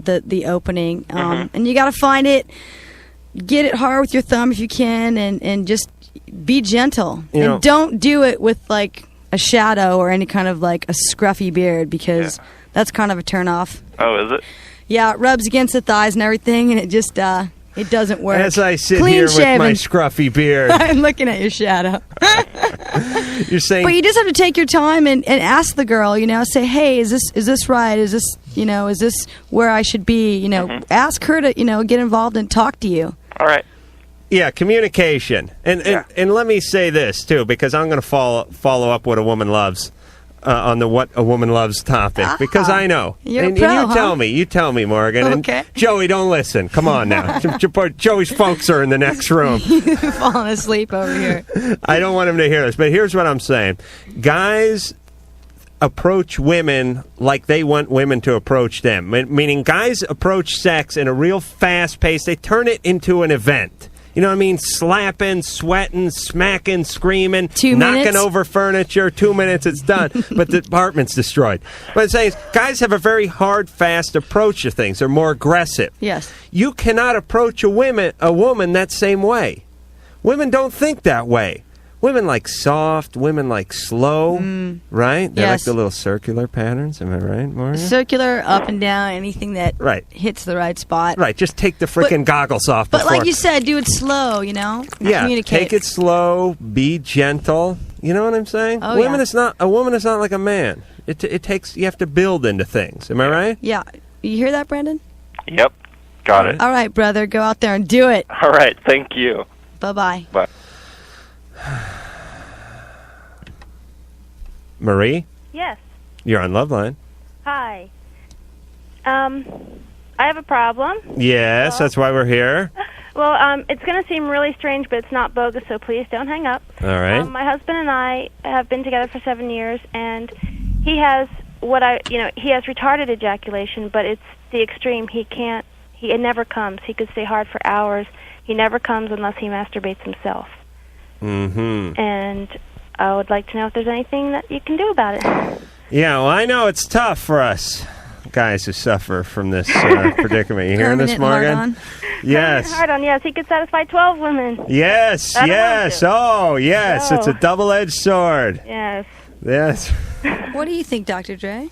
the opening. And you got to find it, get it hard with your thumb if you can, and just be gentle. And don't do it with like a shadow or any kind of like a scruffy beard, because that's kind of a turn off. Oh, is it? Yeah, it rubs against the thighs and everything, and it just It doesn't work. As I sit Clean here with shaven. my scruffy beard. I'm looking at your shadow. You're saying... But you just have to take your time and ask the girl, say, hey, is this right? Is this, is this where I should be? Ask her to, get involved and talk to you. All right. Yeah, communication. And let me say this, too, because I'm going to follow up what a woman loves on the what a woman loves topic, because I know. You're and a pro, you tell me, Morgan. Okay. And Joey, don't listen. Come on now. Joey's folks are in the next room. Falling asleep over here. I don't want him to hear this, but here's what I'm saying. Guys approach women like they want women to approach them. Meaning guys approach sex in a real fast pace. They turn it into an event. You know what I mean? Slapping, sweating, smacking, screaming, 2 knocking minutes? over furniture. 2 minutes, it's done. But the apartment's destroyed. What I'm saying is, guys have a very hard, fast approach to things. They're more aggressive. Yes. You cannot approach a woman that same way. Women don't think that way. Women like soft. Women like slow. Right? They like Yes. the little circular patterns. Am I right, Maria? Circular, up and down, anything that hits the right spot. Right. Just take the frickin' goggles off. But before. like you said, do it slow, Yeah, Communicate. take it slow, be gentle. You know what I'm saying? Oh, a yeah. woman is not like a man. It takes, you have to build into things. Am I right? Yeah. You hear that, Brandon? Yep. Got it. All right, brother. Go out there and do it. All right. Thank you. Bye-bye. Bye. Marie, Yes. you're on Loveline. Hi. I have a problem. Yes, that's why we're here. Well, it's going to seem really strange, but it's not bogus, so please don't hang up. All right. My husband and I have been together for 7 years, and he has he has retarded ejaculation, but it's the extreme. It never comes. He could stay hard for hours. He never comes unless he masturbates himself. Mm-hmm. And I would like to know if there's anything that you can do about it. Yeah, well, I know it's tough for us guys who suffer from this predicament. You hearing this, Morgan? Yes. Hard on, yes. He could satisfy 12 women. Yes, yes. Oh, yes. Oh. It's a double-edged sword. Yes. Yes. What do you think, Dr. Dre?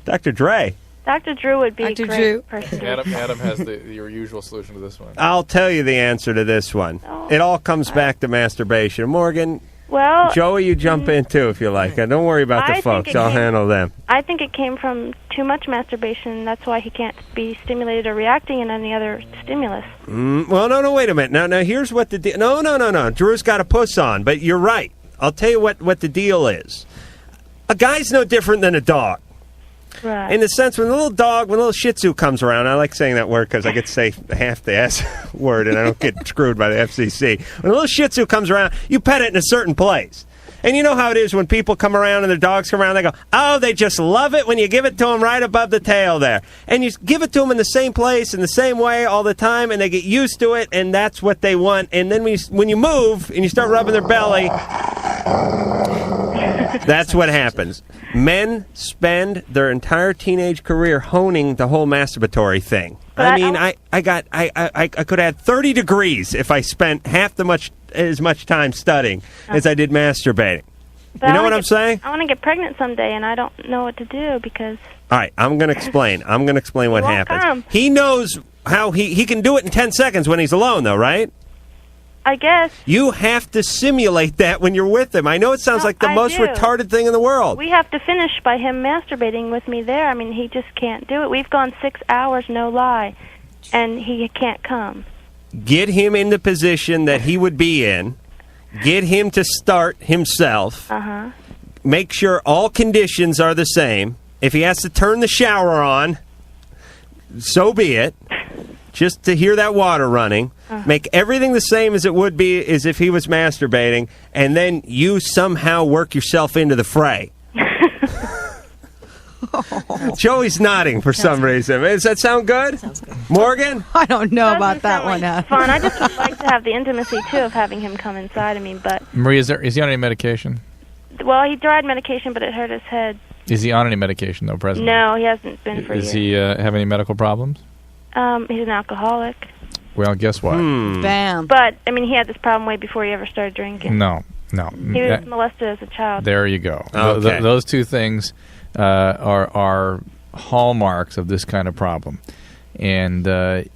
Dr. Dre. Dr. Drew would be a Dr. great Drew. person. Adam has your usual solution to this one. I'll tell you the answer to this one. Oh. It all comes back to masturbation. Morgan, Well, Joey, you jump in too if you like. Don't worry about the I think folks. it I'll came- handle them. I think it came from too much masturbation. That's why he can't be stimulated or reacting in any other stimulus. Well, no, wait a minute. Now, here's what the deal... No. Drew's got a puss on, but you're right. I'll tell you what the deal is. A guy's no different than a dog. Right. In the sense, when a little Shih Tzu comes around, I like saying that word because I get to say half the S word and I don't get screwed by the FCC. When a little Shih Tzu comes around, you pet it in a certain place. And you know how it is when people come around and their dogs come around, they go, oh, they just love it when you give it to them right above the tail there. And you give it to them in the same place, in the same way all the time, and they get used to it, and that's what they want. And then when you move and you start rubbing their belly, that's what happens. Men spend their entire teenage career honing the whole masturbatory thing. I mean, I could add 30 degrees if I spent half as much time studying as I did masturbating. But You know what I'm saying? I want to get pregnant someday, and I don't know what to do because... All right, I'm going to explain. What won't happens. come. He knows how he can do it in 10 seconds when he's alone, though, right? I guess. You have to simulate that when you're with him. I know it sounds like the I most do. retarded thing in the world. We have to finish by him masturbating with me there. I mean, he just can't do it. We've gone 6 hours, no lie, and he can't come. Get him in the position that he would be in. Get him to start himself. Uh-huh. Make sure all conditions are the same. If he has to turn the shower on, so be it. Just to hear that water running. Make everything the same as it would be as if he was masturbating, and then you somehow work yourself into the fray. Joey's nodding for some reason. Does that sound good? Sounds good. Morgan? I don't know about that one. Fun. I just would like to have the intimacy, too, of having him come inside of me, but... Marie, is he on any medication? Well, he tried medication, but it hurt his head. Is he on any medication, though, presently? No, he hasn't been for Does years. he have any medical problems? He's an alcoholic. Well, guess what? Bam. But, I mean, he had this problem way before he ever started drinking. No. He was molested as a child. There you go. Okay. Those two things are hallmarks of this kind of problem. And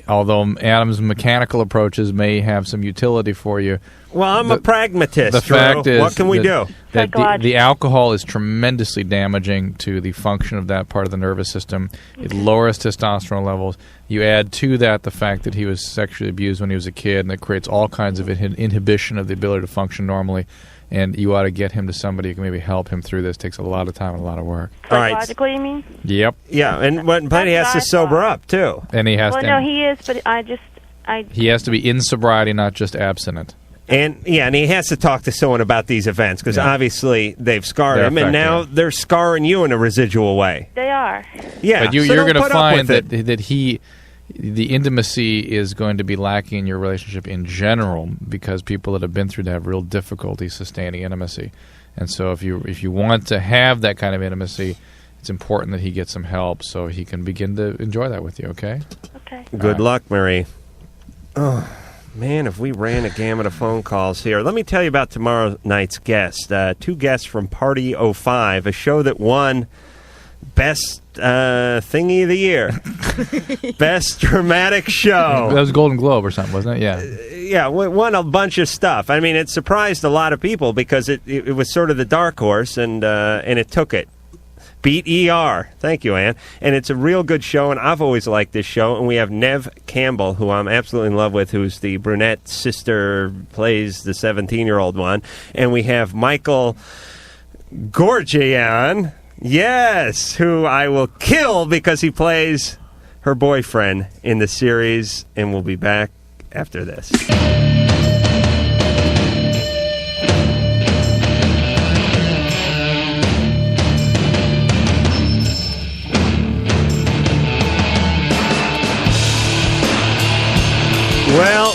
although Adam's mechanical approaches may have some utility for you, well, I'm a pragmatist. The fact is, what can we do? That the alcohol is tremendously damaging to the function of that part of the nervous system. It lowers testosterone levels. You add to that the fact that he was sexually abused when he was a kid, and that creates all kinds of inhibition of the ability to function normally. And you ought to get him to somebody who can maybe help him through this. It takes a lot of time and a lot of work. Psychologically, you mean? Yep. Yeah, but he has to sober up, too. And he has Well, to. no, he is, but He has to be in sobriety, not just abstinent. And he has to talk to someone about these events because obviously they've scarred him, and now they're scarring you in a residual way. They are. Yeah, but you're so going to put up find with that the intimacy is going to be lacking in your relationship in general because people that have been through that have real difficulty sustaining intimacy. And so if you want to have that kind of intimacy, it's important that he get some help so he can begin to enjoy that with you, okay? Okay. Good luck, Marie. Oh, man, if we ran a gamut of phone calls here. Let me tell you about tomorrow night's guest. 2 guests from Party 05, a show that won Best Thingy of the Year. Best Dramatic Show. That was Golden Globe or something, wasn't it? Yeah. Yeah, won a bunch of stuff. I mean, it surprised a lot of people because it was sort of the dark horse, and it took it. Beat ER. Thank you, Ann. And it's a real good show, and I've always liked this show. And we have Nev Campbell, who I'm absolutely in love with, who's the brunette sister, plays the 17-year-old one. And we have Michael Gorgian, yes, who I will kill because he plays her boyfriend in the series. And we'll be back after this. Well,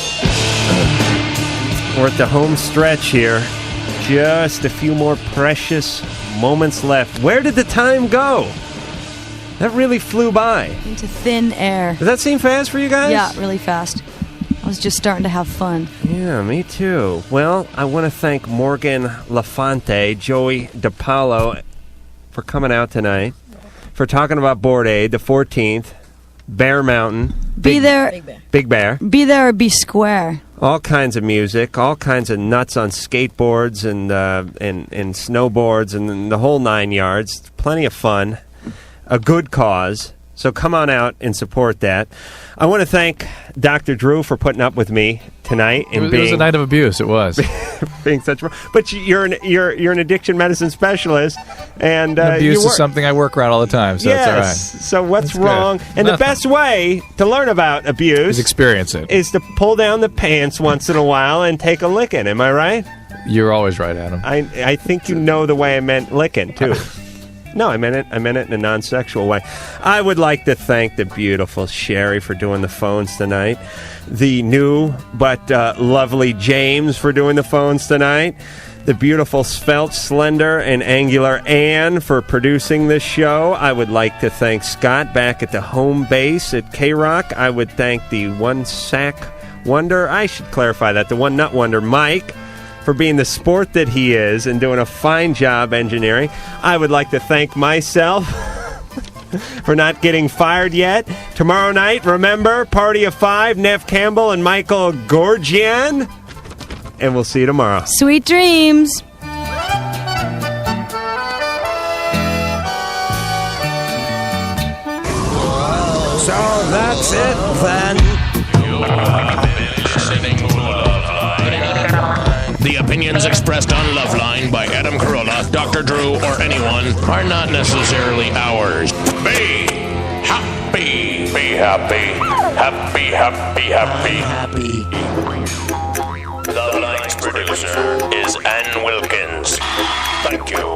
we're at the home stretch here. Just a few more precious moments left. Where did the time go? That really flew by. Into thin air. Does that seem fast for you guys? Yeah, really fast. I was just starting to have fun. Yeah, me too. Well, I want to thank Morgan Lafonte, Joey DiPaolo for coming out tonight, for talking about Board Aid, the 14th, Bear Mountain. Be there. Big Bear. Be there or be square. All kinds of music, all kinds of nuts on skateboards and snowboards and the whole 9 yards. Plenty of fun. A good cause. So come on out and support that. I want to thank Dr. Drew for putting up with me tonight. It was a night of abuse. It was. Being such, but you're an addiction medicine specialist, and abuse is something I work around all the time. So yes. That's all right. So what's That's wrong? good. And Nothing. the best way to learn about abuse is experience it. Is to pull down the pants once in a while and take a licking. Am I right? You're always right, Adam. I think you know the way I meant licking too. No, I meant it in a non-sexual way. I would like to thank the beautiful Sherry for doing the phones tonight, the new but lovely James for doing the phones tonight, the beautiful svelte, slender, and angular Ann for producing this show. I would like to thank Scott back at the home base at K-Rock. I would thank the one sack wonder, I should clarify that, the one nut wonder, Mike, for being the sport that he is and doing a fine job engineering. I would like to thank myself for not getting fired yet. Tomorrow night, remember, Party of 5, Nev Campbell and Michael Gorgian. And we'll see you tomorrow. Sweet dreams. So that's it then. The opinions expressed on Loveline by Adam Carolla, Dr. Drew, or anyone are not necessarily ours. Be happy. Be happy. Happy, happy, happy. Loveline's producer is Ann Wilkins. Thank you.